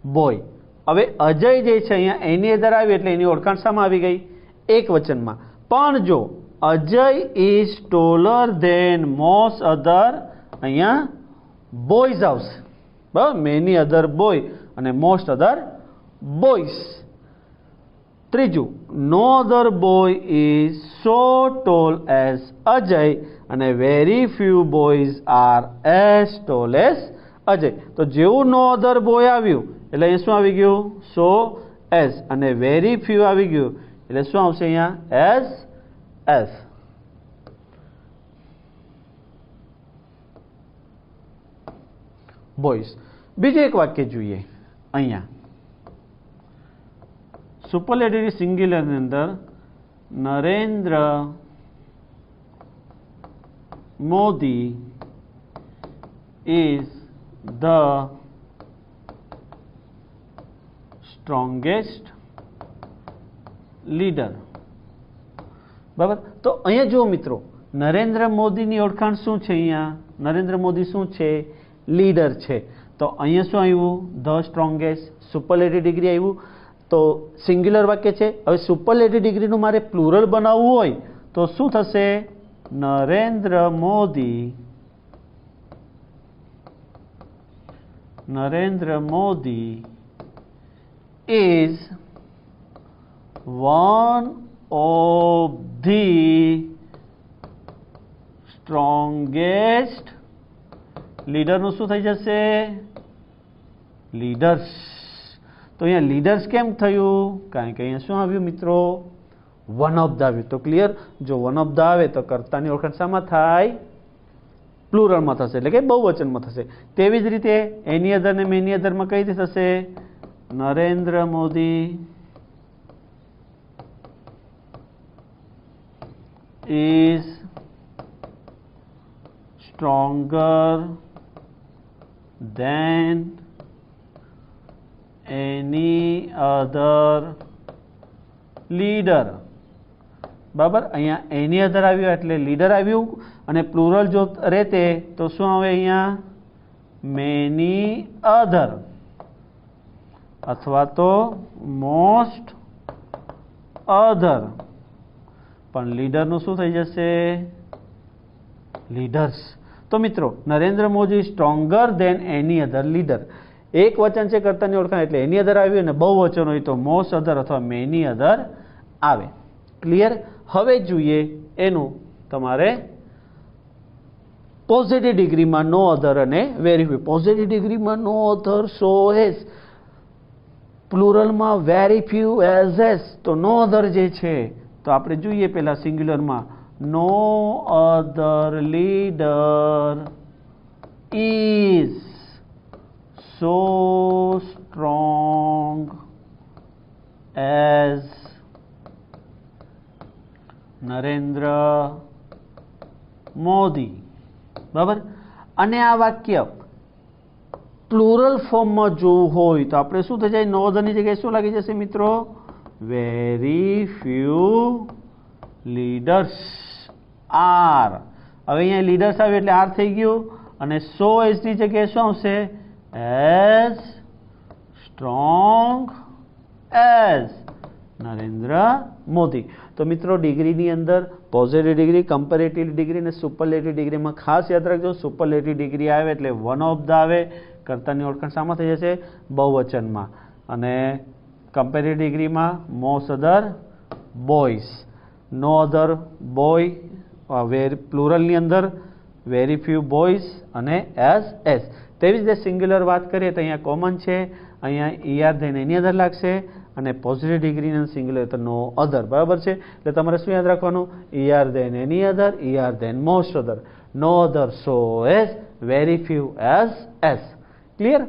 boy. હવે અજય જે છે અહીંયા એની અધર આવી એટલે એની ઓળખાણ શામાં આવી ગઈ? એક વચનમાં. પણ જો Ajay is taller than most other, અહીંયા બોયઝ આવશે, બરાબર. મેની અધર બોય અને મોસ્ટ અધર બોયઝ. ત્રીજું, no other boy is so tall as Ajay અને very few boys are as tall as Ajay. તો જેવું નો અધર બોય આવ્યું એટલે અહીંયા શું આવી ગયું? સો એઝ. અને વેરી ફ્યુ આવી ગયું એટલે શું આવશે અહીંયા? એઝ. બોયઝ. બીજું એક વાક્ય જોઈએ અહીંયા સુપરલેટિવ સિંગ્યુલરની અંદર, Narendra Modi is the strongest leader. બરાબર. તો અહીંયા જુઓ મિત્રો, નરેન્દ્ર મોદીની ઓળખાણ શું છે? અહીંયા નરેન્દ્ર મોદી શું છે? લીડર છે. તો અહીંયા શું આવ્યું? ધ સ્ટ્રોંગેસ્ટ, સુપરલેટિવ ડિગ્રી આવ્યું. તો સિંગ્યુલર વાક્ય છે. હવે સુપરલેટિવ ડિગ્રીનું મારે પ્લુરલ બનાવવું હોય તો શું થશે? Narendra Modi is one of the strongest leader નું શું થઈ જશે? લીડર્સ. તો અહીંયા લીડર્સ કેમ થયું? કારણ કે અહીંયા શું આવ્યું મિત્રો? વન ઓફ ધ આવ્યું. તો ક્લિયર, જો વન ઓફ ધ આવે તો કર્તાની ઓળખાણ શામાં થાય? પ્લુરલમાં થશે, એટલે કે બહુવચનમાં થશે. તેવી જ રીતે એની અધર ને મેની અધરમાં કઈ રીતે થશે? Narendra Modi is stronger than any other leader. બરાબર. અહીંયા એની અધર આવ્યું એટલે લીડર આવ્યું, અને પ્લુરલ જો રહેતે તો શું આવે? અહીંયા મેની અધર અથવા તો મોસ્ટ અધર. પણ લીડરનું શું થઈ જશે? લીડર્સ. તો મિત્રો નરેન્દ્ર મોદી સ્ટ્રોંગર દેન એની અધર લીડર. એક વચન છે કર્તાની ઓળખાણ એટલે એની અધર આવ્યું, અને બહુ વચન હોય તો મોસ્ટ અધર અથવા મેની અધર આવે. ક્લિયર. હવે જોઈએ એનું તમારે પોઝિટિવ ડિગ્રીમાં નો અધર અને વેરી ફ્યુ. પોઝિટિવ ડિગ્રીમાં નો અધર સો હેઝ, પ્લુરલમાં વેરી ફ્યુ એઝ એસ. તો નો અધર જે છે તો આપણે જોઈએ પહેલા સિંગ્યુલરમાં, no other leader is so strong as Narendra Modi. બરાબર. અને આ વાક્ય પ્લુરલ ફોર્મમાં જોવું હોય તો આપણે શું થઈ જાય? નો અધરની જગ્યાએ શું લાગી જશે મિત્રો? Very few leaders are. હવે અહીંયા લીડર્સ આવ્યું એટલે આર થઈ ગયું, અને સો એઝની જગ્યાએ શું આવશે? As strong as Narendra Modi. તો મિત્રો ડિગ્રીની અંદર પોઝિટિવ ડિગ્રી, કમ્પેરેટિવ ડિગ્રી અને સુપરલેટિવ ડિગ્રીમાં ખાસ યાદ રાખજો, સુપરલેટિવ ડિગ્રી આવે એટલે વન ઓફ ધ આવે. કર્તાની ઓળખાણ શામાં થઈ જશે? બહુવચનમાં. અને કમ્પેરેટિવ ડિગ્રીમાં મોસ્ટ અધર બોયઝ, નો અધર બોય, પ્લુરલની અંદર વેરી ફ્યુ બોયઝ અને એઝ એસ. તેવી જ રીતે સિંગ્યુલર વાત કરીએ તો અહીંયા કોમન છે, અહીંયા ઈઆર થઈને એની અધર લાગશે, અને પોઝિટિવ ડિગ્રી સિંગ્યુલર તો નો અધર. બરાબર છે. એટલે તમારે શું યાદ રાખવાનું? ER than any other, ER than most other, no other so as, very few as as. Clear.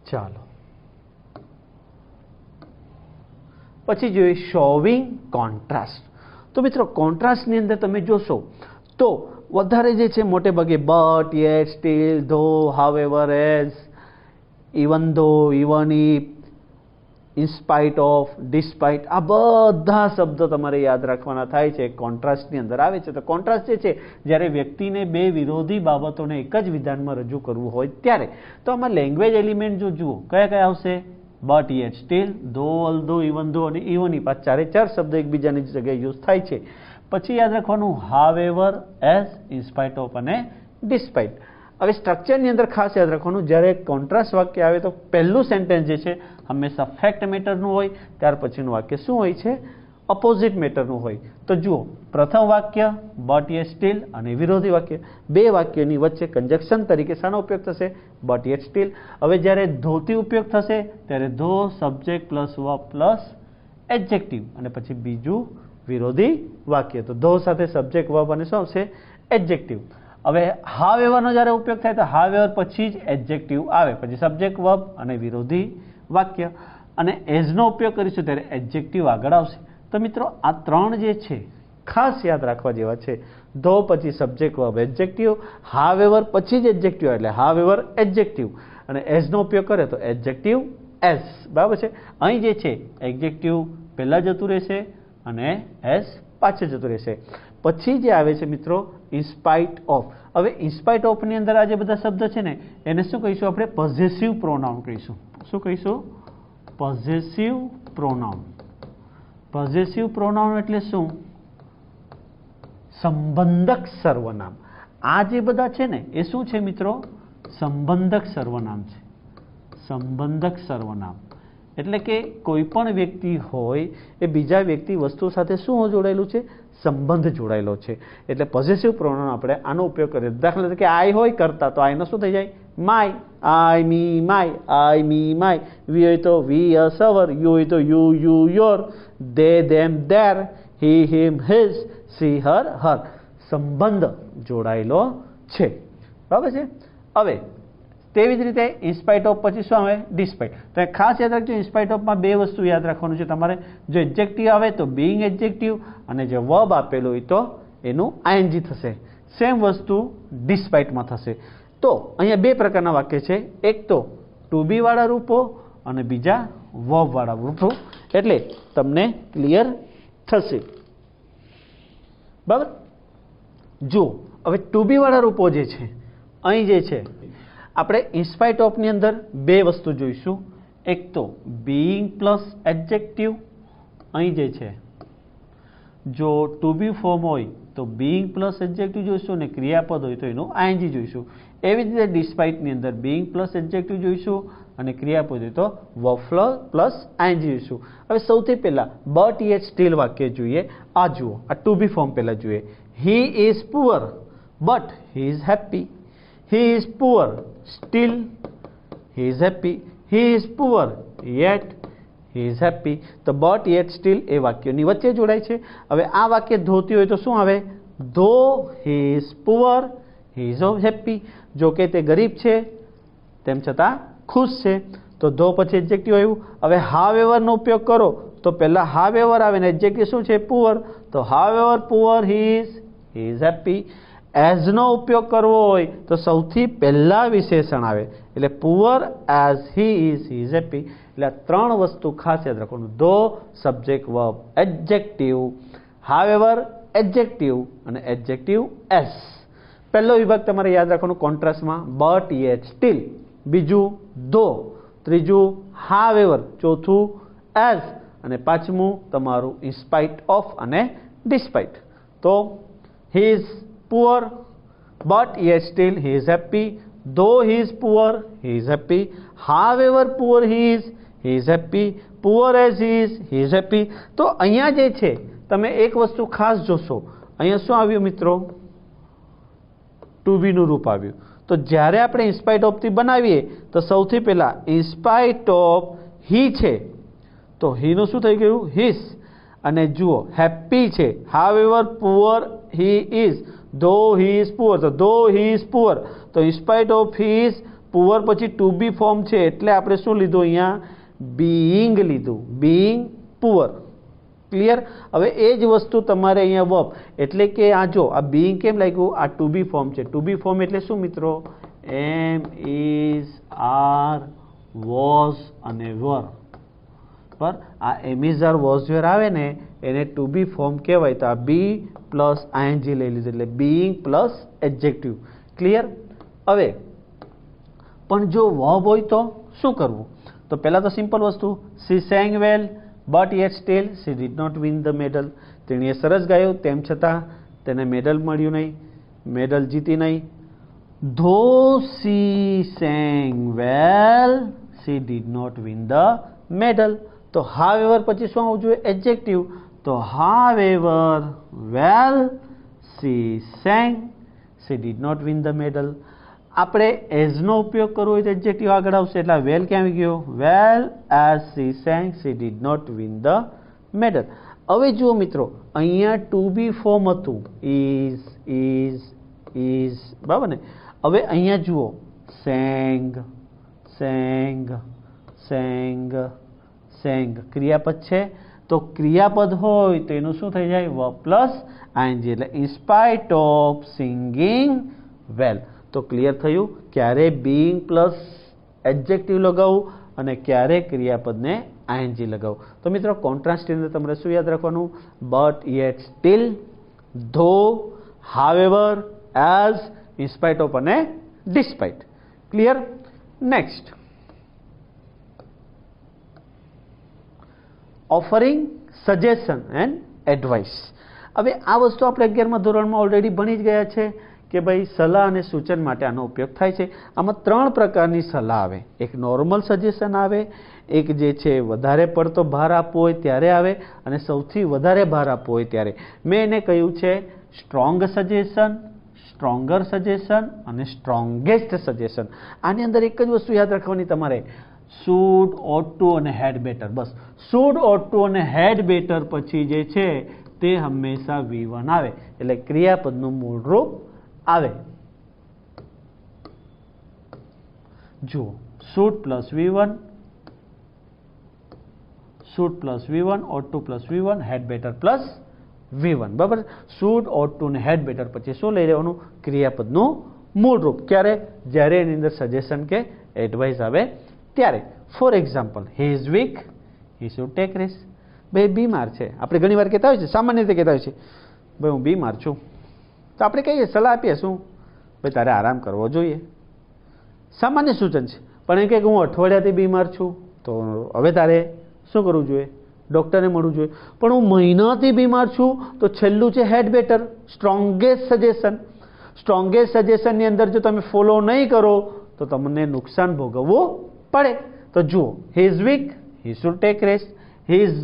ચાલો પછી જોઈએ શોવિંગ કોન્ટ્રાસ્ટ. તો મિત્રો કોન્ટ્રાસ્ટની અંદર તમે જોશો તો વધારે જે છે મોટે ભાગે but, yet, still, though, however, as, even ધો, even if, in spite of, despite, આ બધા શબ્દો તમારે યાદ રાખવાના થાય છે, કોન્ટ્રાસ્ટની અંદર આવે છે. તો કોન્ટ્રાસ્ટ જે છે જ્યારે વ્યક્તિને બે વિરોધી બાબતોને એક જ વિધાનમાં રજૂ કરવું હોય ત્યારે. તો આમાં લેંગ્વેજ એલિમેન્ટ જો જુઓ કયા કયા આવશે? બટ, યેટ, સ્ટીલ, ધો, ઓલ્ધો, ઇવન ધો અને ઇવન ઇફ. આ ચારે ચાર શબ્દ એકબીજાની જગ્યાએ યુઝ થાય છે. પછી યાદ રાખવાનું however, as, in spite of અને ડિસ્પાઇટ. હવે સ્ટ્રક્ચરની અંદર ખાસ યાદ રાખવાનું, જ્યારે કોન્ટ્રાસ્ટ વાક્ય આવે તો પહેલું સેન્ટેન્સ જે છે હંમેશા ફેક્ટ મેટરનું હોય, ત્યાર પછીનું વાક્ય શું હોય છે? અપોઝિટ મેટરનું હોય. તો જુઓ, પ્રથમ વાક્ય બટ, યેટ, સ્ટીલ અને વિરોધી વાક્ય, બે વાક્યની વચ્ચે કંજક્શન તરીકે શાનો ઉપયોગ થશે? But, yet, steel. હવે જ્યારે ધોથી ઉપયોગ થશે ત્યારે ધો subject plus verb plus adjective, અને પછી બીજું વિરોધી વાક્ય. તો ધો સાથે સબ્જેક્ટ વર્બ અને શું આવશે? એડજેક્ટિવ. હવે હાવેવરનો જ્યારે ઉપયોગ થાય તો હાવેવર પછી જ એડજેક્ટિવ આવે, પછી સબ્જેક્ટ વર્બ અને વિરોધી વાક્ય. અને એઝનો ઉપયોગ કરીશું ત્યારે એડજેક્ટિવ આગળ આવશે. તો મિત્રો આ ત્રણ જે છે ખાસ યાદ રાખવા જેવા છે. ધો પછી સબ્જેક્ટ વર્બ એડજેક્ટિવ, હાવેવર પછી જ એડજેક્ટિવ એટલે હાવેવર એડજેક્ટિવ, અને એઝનો ઉપયોગ કરે તો એડજેક્ટિવ એઝ. બરાબર છે. અહીં જે છે એડજેક્ટિવ પહેલાં જતું રહેશે અને એઝ પાછળ જતું રહેશે. પછી જે આવે છે મિત્રો ઇન્સ્પાઇટ ઓફ. હવે ઇન્સ્પાઇટ ઓફની અંદર આ જે બધા શબ્દ છે ને એને શું કહીશું આપણે? પોઝેસિવ પ્રોનાઉન કહીશું. શું કહીશું? Possessive pronoun. પોઝેસિવ પ્રોનાઉન એટલે શું? સંબંધક સર્વનામ. આ જે બધા છે ને એ શું છે મિત્રો? સંબંધક સર્વનામ છે. સંબંધક સર્વનામ એટલે કે કોઈ પણ વ્યક્તિ હોય એ બીજા વ્યક્તિ વસ્તુ સાથે શું જોડાયેલું છે? સંબંધ જોડાયેલો છે. એટલે પોઝેસિવ પ્રોનાઉન આપણે આનો ઉપયોગ કરીએ. દાખલા તરીકે આઈ હોય કરતા તો આઈનો શું થઈ જાય? My. I me my, I me my. We હોય તો વી અસ અવર, યુ હોય તો you you your, they them their, he him his, she her her. સંબંધ જોડાયેલો છે. બરાબર છે. હવે તેવી જ રીતે ઇન્સ્પાઇટ ઓફ પછી શું આવે? ડિસ્પાઇટ. તો ખાસ યાદ રાખજો ઇન્સ્પાઇટ ઓફમાં બે વસ્તુ યાદ રાખવાનું છે તમારે. જો એડજેક્ટિવ આવે તો બીઇંગ એડજેક્ટિવ, અને જે વર્બ આપેલું હોય તો એનું આઈએનજી થશે. સેમ વસ્તુ ડિસ્પાઇટમાં થશે. તો અહીંયા બે પ્રકારના વાક્ય છે. એક તો ટુ બી વાળા રૂપો અને બીજા વર્બ વાળા રૂપો. એટલે તમને ક્લિયર થશે. બરાબર. જો હવે ટુ બી વાળા રૂપો જે છે અહીં જે છે આપણે ઇન્સ્પાઇટ ઓફની અંદર બે વસ્તુ જોઈશું. એક તો બીઇંગ પ્લસ એડજેક્ટિવ. અહીં જે છે જો ટુ બી ફોર્મ હોય તો બીઇંગ પ્લસ એડજેક્ટિવ જોઈશું અને ક્રિયાપદ હોય તો એનું આઈએનજી જોઈશું. એવી જ રીતે ડિસ્પાઇટની અંદર બીઇંગ પ્લસ એડજેક્ટિવ જોઈશું અને ક્રિયાપદ હોય તો વર્બ પ્લસ આઈએનજી જોઈશું. હવે સૌથી પહેલાં બટ યેટ સ્ટીલ વાક્ય જોઈએ. આ જુઓ, આ ટુ બી ફોર્મ પહેલાં જોઈએ. He is poor but he is happy. He is poor, still he is happy. He is poor, yet he is happy. તો but yet still એ વાક્યોની વચ્ચે જોડાય છે. હવે આ વાક્ય ધોતી હોય તો શું આવે? Though he is poor, he is happy. જો કે તે ગરીબ છે તેમ છતાં ખુશ છે. તો ધો પછી એડજેક્ટિવ આવ્યું. હવે હાવેવરનો ઉપયોગ કરો તો પહેલાં હાવેવર આવે ને એડજેક્ટિવ શું છે? પુઅર. તો however poor he is happy. એઝનો ઉપયોગ કરવો હોય તો સૌથી પહેલાં વિશેષણ આવે એટલે poor as he is happy. એટલે આ ત્રણ વસ્તુ ખાસ યાદ રાખવાનું. ધો subject verb adjective, however adjective અને એડજેક્ટિવ એસ. પહેલો વિભાગ તમારે યાદ રાખવાનું કોન્ટ્રાસ્ટમાં બટ યેટ સ્ટીલ, બીજું ધો, ત્રીજું હાવેવર, ચોથું એઝ અને પાંચમું તમારું ઇન્સ્પાઇટ ઓફ અને ડિસ્પાઇટ. તો he is poor but yet still he is happy. Though he is poor he is happy. However poor he is happy. Poor as he is happy. તો અહીંયા જે છે તમે એક વસ્તુ ખાસ જોશો. અહીંયા શું આવ્યું મિત્રો? ટુ બીનું રૂપ આવ્યું. તો જ્યારે આપણે ઇન્સ્પાઇટ ઓફથી બનાવીએ તો સૌથી પહેલાં ઇન્સ્પાઇટ ઓફ હી છે તો હીનું શું થઈ ગયું? હિસ. અને જુઓ હેપી છે. However poor he is. Though he is poor, તો though he is poor તો in spite of he is poor પછી to be ફોર્મ છે એટલે આપણે શું લીધું? અહીંયા being લીધું. being poor. ક્લિયર? હવે એ જ વસ્તુ તમારે અહીંયા વર્બ એટલે કે આ જો આ being કેમ લાગ્યું? આ ટુ બી ફોર્મ છે. ટુ બી ફોર્મ એટલે શું મિત્રો? એમ, ઇઝ, આર, વોઝ અને વર. પર આ એમ ઇઝ આર વોઝ વેર આવે ને એને ટુ બી ફોર્મ કહેવાય. તો આ બી પ્લસ આઈએનજી લઈ લીધું એટલે બીઇંગ પ્લસ એડજેક્ટિવ. ક્લિયર? હવે પણ જો વર્બ હોય તો શું કરવું? તો પહેલાં તો સિમ્પલ વસ્તુ she sang well but yet still she did not win the medal. તેણીએ સરસ ગાયું તેમ છતાં તેને મેડલ મળ્યું નહીં, મેડલ જીતી નહીં. Though she sang well she did not win the medal. તો હાવેવર પછી શું આવવું જોઈએ? એડજેક્ટિવ. તો however well she sang she did not win the medal. આપણે એઝનો ઉપયોગ કરવો હોય તો એડજેક્ટિવ આગળ આવશે એટલે વેલ ક્યાં આવી ગયો? Well as she sang she did not win the medal. હવે જુઓ મિત્રો અહીંયા ટુ બી ફોર્મ હતું ઇઝ બરાબર ને. હવે અહીંયા જુઓ સેંગ સેંગ સેંગ સેંગ ક્રિયાપદ છે તો ક્રિયાપદ હોય તો એનું શું થઈ જાય? વર્બ પ્લસ આઈએનજી, એટલે ઇન સ્પાઇટ ઓફ સિંગિંગ વેલ. તો ક્લિયર થયું ક્યારે બીઇંગ પ્લસ એડજેક્ટિવ લગાવવું અને ક્યારે ક્રિયાપદને આઈએનજી લગાવવું. તો મિત્રો કોન્ટ્રાસ્ટની અંદર તમારે શું યાદ રાખવાનું? But, yet, still, though, however, as, in spite of અને despite. Clear? Next, offering suggestion and advice. હવે આ વસ્તુ આપણે 11મા ધોરણમાં ઓલરેડી ભણી જ ગયા છે કે ભાઈ સલાહ અને સૂચન માટે આનો ઉપયોગ થાય છે. આમાં 3 પ્રકારની સલાહ આવે. એક નોર્મલ સજેશન આવે, એક જે છે વધારે પડતો ભાર આપવો હોય ત્યારે આવે, અને સૌથી વધારે ભાર આપવો હોય ત્યારે. મેં એને કહ્યું છે સ્ટ્રોંગ સજેશન, સ્ટ્રોંગર સજેશન અને સ્ટ્રોંગેસ્ટ સજેશન. આની અંદર એક જ વસ્તુ યાદ રાખવાની તમારે, શુડ, ઓટ ટુ અને હેડ બેટર. બસ શુડ, ઓટ ટુ અને હેડ બેટર પછી જે છે તે હંમેશા V1 આવે, એટલે ક્રિયાપદનું મૂળ રૂપ આવે. જુઓ, should plus V1, should plus V1, ought to plus V1, had better plus V1. બરાબર? શુડ, ઓટ ટુ અને હેડ બેટર પછી શું લઈ લેવાનું? ક્રિયાપદનું મૂળ રૂપ. ક્યારે? જ્યારે એની અંદર સજેશન કે એડવાઇસ આવે ત્યારે. Four example, he is weak, he should take rest. ભાઈ બીમાર છે, આપણે ઘણી વાર કહેતા હોય છે, સામાન્ય રીતે કહેતા હોય છે, ભાઈ હું બીમાર છું, તો આપણે કહીએ, સલાહ આપીએ શું? ભાઈ તારે આરામ કરવો જોઈએ. સામાન્ય સૂચન છે. પણ એ કહે કે હું અઠવાડિયાથી બીમાર છું, તો હવે તારે શું કરવું જોઈએ? ડૉક્ટરને મળવું જોઈએ. પણ હું મહિનાથી બીમાર છું, તો છેલ્લું છે had better, strongest suggestion. Strongest સજેશનની અંદર જો તમે ફોલો નહીં કરો તો તમને નુકસાન ભોગવવું પડે. તો જુઓ, he is weak, he should take rest. He is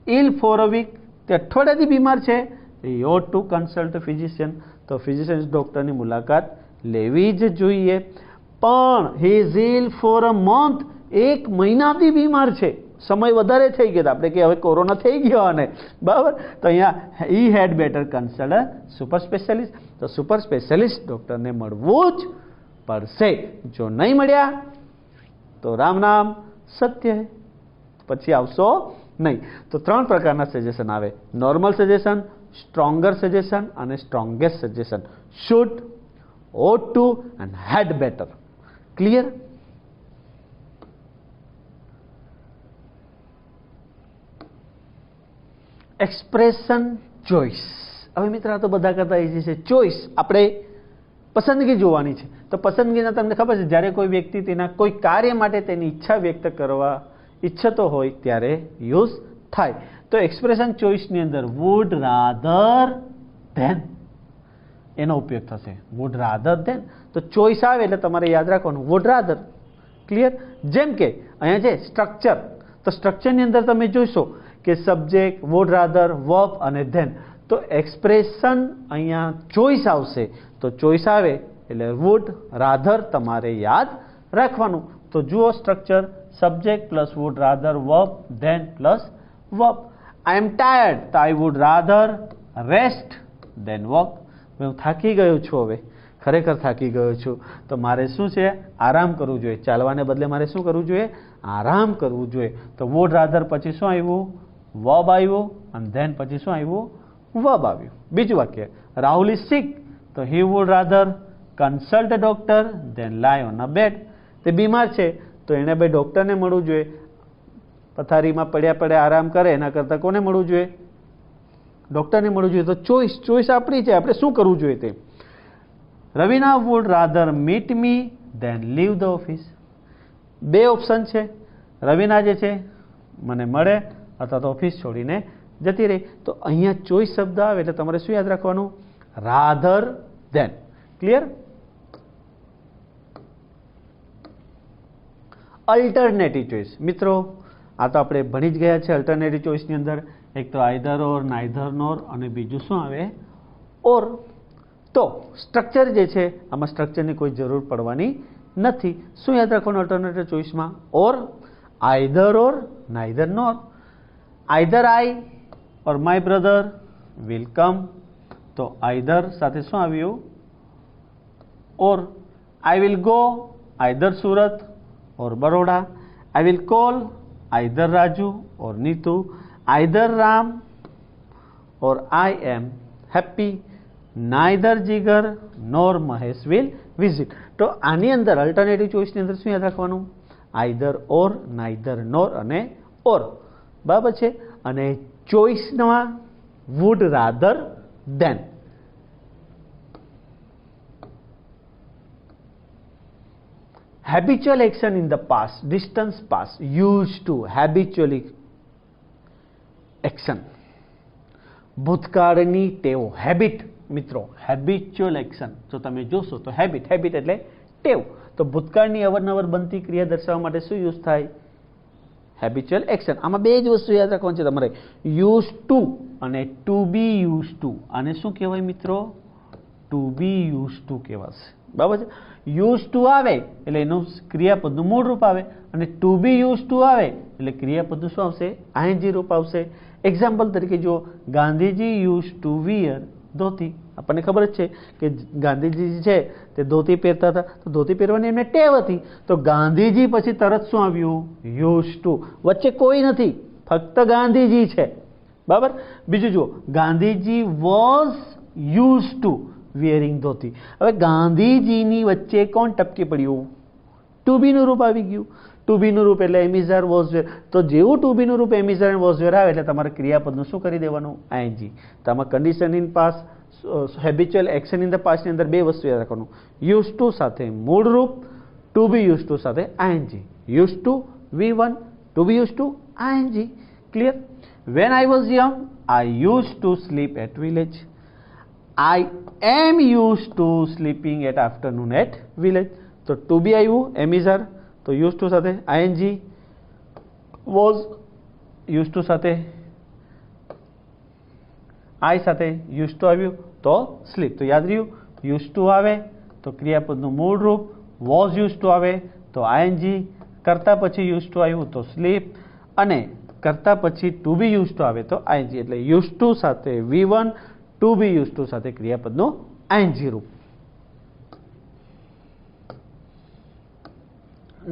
ill for a week, તે અઠવાડિયાથી બીમાર છે, he ought to consult physician, તો ફિઝિશિયન ડૉક્ટરની મુલાકાત લેવી જ જોઈએ. પણ he is ill for a month, 1 મહિનાથી બીમાર છે, સમય વધારે થઈ ગયો, આપણે કે હવે કોરોના થઈ ગયો અને બરાબર, તો અહીંયા he had better consult super specialist. તો સુપર સ્પેશિયાલિસ્ટ ડૉક્ટરને મળવું જ પડશે. જો નહીં મળ્યા તો રામ નામ સત્ય, પછી આવશો નહીં. તો 3 પ્રકારના સજેશન આવે: નોર્મલ સજેશન, સ્ટ્રોંગર સજેશન અને strongest suggestion. Should, ought to and had better. Clear? Expression choice. હવે મિત્ર, આ તો બધા કરતા ઇઝી છે. ચોઇસ આપણે પસંદગી જોવાની છે. તો પસંદગીના તમને ખબર છે, જ્યારે કોઈ વ્યક્તિ તેના કોઈ કાર્ય માટે તેની ઈચ્છા વ્યક્ત કરવા ઈચ્છતો હોય ત્યારે યુઝ થાય. તો એક્સપ્રેશન ચોઇસની અંદર વુડ રાધર ધેન એનો ઉપયોગ થશે. Would rather than. તો ચોઇસ આવે એટલે તમારે યાદ રાખવાનું વુડ રાધર. ક્લિયર? જેમ કે અહીંયા છે સ્ટ્રક્ચર, તો સ્ટ્રક્ચરની અંદર તમે જોશો કે સબ્જેક્ટ, વુડ રાધર, વર્બ અને ધેન. તો એક્સપ્રેશન અહીંયા ચોઇસ આવશે. તો ચોઇસ આવે એટલે વુડ રાધર તમારે યાદ રાખવાનું. તો જુઓ structure, subject plus would rather, verb, than plus verb. I am tired, તો I would rather rest than work. હું થાકી ગયો છું, હવે ખરેખર થાકી ગયો છું, તો મારે શું છે? આરામ કરવું જોઈએ. ચાલવાને બદલે મારે શું કરવું જોઈએ? આરામ કરવું જોઈએ. તો વુડ રાધર પછી શું આવ્યું? વર્બ આવ્યું, અને ધેન પછી શું આવ્યું? વર્બ આવ્યું. બીજું વાક્ય, રાહુલ ઇઝ સિક, તો he would rather consult doctor than lie on a bed. તે બીમાર છે, તો એણે ભાઈ ડૉક્ટરને મળવું જોઈએ. પથારીમાં પડ્યા આરામ કરે એના કરતાં કોને મળવું જોઈએ? ડૉક્ટરને મળવું જોઈએ. તો ચોઇસ આપણી છે, આપણે શું કરવું જોઈએ તે. Raveena would rather meet me than leave the office. 2 option છે. રવિના જે છે મને મળે અથવા તો ઓફિસ છોડીને જતી રહી. તો અહીંયા ચોઇસ શબ્દ આવે એટલે તમારે શું યાદ રાખવાનું? Rather than. Clear? Alternative choice. મિત્રો, આ તો આપણે ભણી જ ગયા છે. અલ્ટરનેટિવ ચોઇસની અંદર એક તો આઈધર ઓર, નાઈધર નોર, અને બીજું શું આવે? ઓર. તો સ્ટ્રક્ચર જે છે, આમાં સ્ટ્રક્ચરની કોઈ જરૂર પડવાની નથી. શું યાદ રાખવાનું અલ્ટરનેટિવ ચોઇસમાં? Or, either or, neither nor. Either I or my brother will come, તો આઈધર સાથે શું આવ્યું? Or. I will go either Surat or Baroda. I will call either Raju or Neetu. Either Ram or I am happy, neither Jigar nor Mahesh will visit. તો આની અંદર alternative ચોઇસની અંદર શું યાદ રાખવાનું? આઈધર ઓર, નાઈધર નોર અને ઓર. બરાબર છે. અને ચોઇસમાં would rather than. Habitual action in the past, distance past, used to, habitually action. ભૂતકાળની ટેવો, હેબિટ મિત્રો, હેબિચ્યુઅલ એક્શન. જો તમે જોશો તો હેબિટ એટલે ટેવ. તો ભૂતકાળની અવારનવાર બનતી ક્રિયા દર્શાવવા માટે શું યુઝ થાય? Habitual action. આમાં બે જ વસ્તુ યાદ રાખવાની છે તમારે, યુઝ ટુ અને ટુ બી યુઝ ટુ. આને શું કહેવાય મિત્રો? ટુ બી યુઝ ટુ કહેવાશે. બરાબર છે. યુઝ ટુ આવે એટલે એનું ક્રિયાપદનું મૂળ રૂપ આવે, અને ટુ બી યુઝ ટુ આવે એટલે ક્રિયાપદનું શું આવશે? આઈએનજી રૂપ આવશે. એક્ઝામ્પલ તરીકે જો ગાંધીજી યુઝ ટુ વિયર ધોતી. આપણને ખબર જ છે કે ગાંધીજી છે તે ધોતી પહેરતા હતા, તો ધોતી પહેરવાની એમને ટેવ હતી. તો ગાંધીજી પછી તરત શું આવ્યું? Use to. વચ્ચે કોઈ નથી, ફક્ત ગાંધીજી છે. બરાબર. બીજું જુઓ, Gandhiji was use to wearing dhoti. હવે ગાંધીજીની વચ્ચે કોણ ટપકી પડ્યું? ટુ બીનું રૂપ આવી ગયું. ટુ બીનું રૂપ એટલે એમિઝર વોઝવેર. તો જેવું ટુ બીનું રૂપ એમિઝર અને વોઝવેર આવે એટલે તમારે ક્રિયાપદનું શું કરી દેવાનું? આઈએનજી. તો આમાં condition in past, habitual action in the પાસ્ટની અંદર બે વસ્તુ યાદ રાખવાનું, યુઝ ટુ સાથે મૂળ રૂપ, ટુ બી યુઝ ટુ સાથે ING. Use to V1, to be use to ING. Clear? When I was young I use to sleep at village. I am used to sleeping at afternoon at village. તો to be આવ્યું એમિઝર, તો used to સાથે ing, was used to સાથે I સાથે used to આવ્યું તો sleep. તો યાદ રહ્યું, used to આવે તો ક્રિયાપદનું મૂળ રૂપ, was used to આવે તો ing, કરતા પછી used to આવ્યું તો sleep, અને કરતા પછી to be used to આવે તો ing. એટલે used to સાથે V1, to be use to સાથે ક્રિયાપદનું આઈએનજી રૂપ.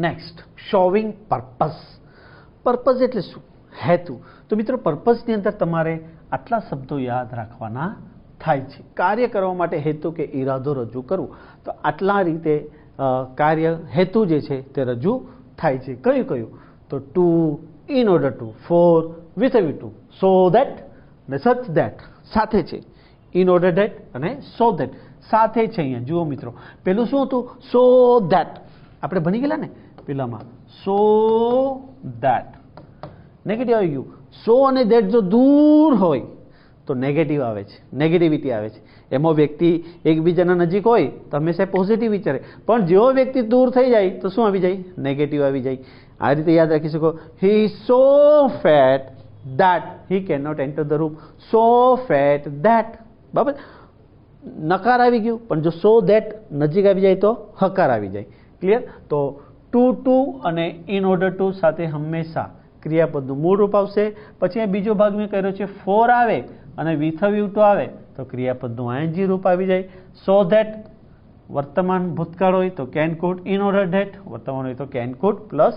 Next, showing purpose. પર્પઝ એટલે શું? હેતુ. તો મિત્રો પર્પઝની અંદર તમારે આટલા શબ્દો યાદ રાખવાના થાય છે. કાર્ય કરવા માટે હેતુ કે ઈરાદો રજૂ કરવું, તો આટલા રીતે કાર્ય હેતુ જે છે તે રજૂ થાય છે. કયું કયું? તો to, in order to, for, with a view to, so that અને સચ ધેટ સાથે છે. ઇન ઓર્ડર ધેટ અને સો ધેટ સાથે છે. અહીંયા જુઓ મિત્રો, પેલું શું હતું? So that. આપણે ભણી ગયેલા ને પેલામાં, સો ધેટ નેગેટિવ આવી ગયું. સો અને ધેટ જો દૂર હોય તો નેગેટિવ આવે છે, નેગેટિવિટી આવે છે. એમાં વ્યક્તિ એકબીજાના નજીક હોય તો હંમેશા પોઝિટિવ વિચારે, પણ જેવો વ્યક્તિ દૂર થઈ જાય તો શું આવી જાય? નેગેટિવ આવી જાય. આ રીતે યાદ રાખી શકો. હી is so fat that he cannot enter the room. So fat that. બરાબર. નકાર આવી ગયું, પણ જો સો ધેટ નજીક આવી જાય તો હકાર આવી જાય. ક્લિયર? તો ટુ અને ઇન ઓર્ડર ટુ સાથે હંમેશા ક્રિયાપદનું મૂળ રૂપ આવશે. પછી આ બીજો ભાગ મેં કર્યો છે, ફોર આવે અને વિથ અ વ્યૂ ટુ આવે તો ક્રિયાપદનું આઈએનજી રૂપ આવી જાય. સો ધેટ વર્તમાન ભૂતકાળ હોય તો can food, in order that વર્તમાન હોય તો કેન કુડ પ્લસ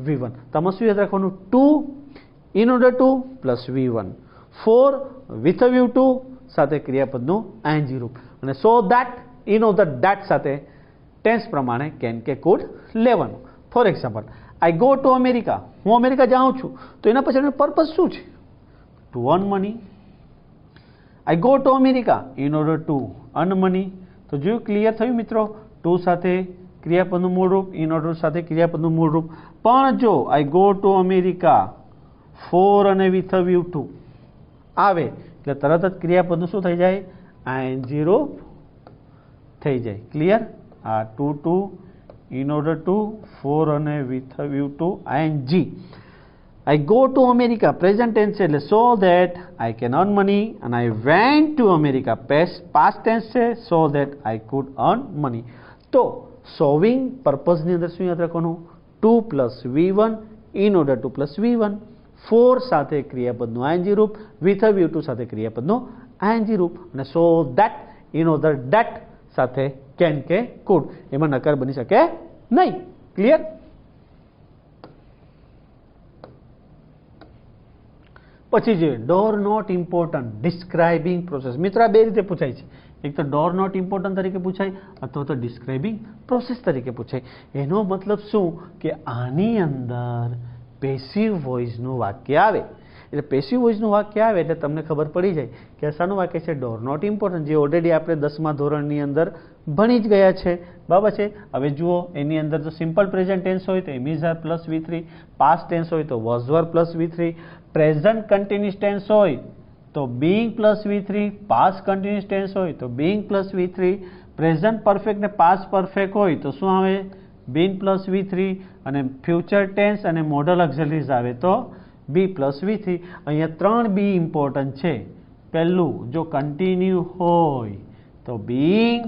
V1. તમારે શું યાદ રાખવાનું? To, in order to plus V1, for with a view to સાથે ક્રિયાપદનું આઈએનજી રૂપ, અને so that, in order that સાથે ટેન્સ પ્રમાણે કેન કે કુડ લેવાનું. For example, I go to America. હું અમેરિકા જાઉં છું તો એના પાછળનો પર્પઝ શું છે? To earn money. I go to America in order to earn money. તો જો ક્લિયર થયું મિત્રો? ટુ સાથે ક્રિયાપદનું મૂળ રૂપ, ઇન ઓર્ડર સાથે ક્રિયાપદનું મૂળ રૂપ. પણ જો I go to America for અને વિથ અ વ્યૂ ટુ આવે એટલે તરત જ ક્રિયાપદનું શું થઈ જાય? આઈએનજી રૂપ થઈ જાય. ક્લિયર? આ to, in order to, for અને with a view to ING. I go to America present tense છે એટલે so that I can earn money, અને I went to America past tense છે so that I could earn money. તો showing પર્પઝની અંદર શું યાદ રાખવાનું? To plus V1, in order to plus V1, for સાથે ક્રિયાપદનું આઈએનજી રૂપ, વિથ અ વ્યૂ ટુ સાથે ક્રિયાપદનું આઈએનજી રૂપ, અને so that, in order that સાથે કેન કે કુડ. એમાં નકાર બની શકે નહીં. ક્લિયર? પછી જોઈએ door not important describing process. મિત્રો આ બે રીતે પૂછાય છે. એક તો ડોર નોટ ઇમ્પોર્ટન્ટ તરીકે પૂછાય અથવા તો ડિસ્ક્રાઇબિંગ પ્રોસેસ તરીકે પૂછાય. એનો મતલબ શું કે આની અંદર પેસિવ વોઇસનું વાક્ય આવે. એટલે પેસિવ વોઇસનું વાક્ય આવે એટલે તમને ખબર પડી જાય કે આ શાનું વાક્ય છે, ડોર નોટ ઇમ્પોર્ટન્ટ, જે ઓલરેડી આપણે 10મા ધોરણની અંદર ભણી જ ગયા છે. બરાબર છે. હવે જુઓ એની અંદર તો સિમ્પલ પ્રેઝન્ટ ટેન્સ હોય તો am is are plus V3, past tense હોય તો was were plus V3, present continuous tense હોય તો being plus V3, past continuous tense હોય તો being plus V3, present perfect ને પાસ્ટ પરફેક્ટ હોય તો શું આવે, બીન પ્લસ V3, અને ફ્યુચર ટેન્સ અને મોડલ ઓક્ઝિલરીઝ આવે તો બી પ્લસ V3. અહીંયા 3 બી ઇમ્પોર્ટન્ટ છે. પહેલું, જો કન્ટિન્યુ હોય તો બીઇંગ,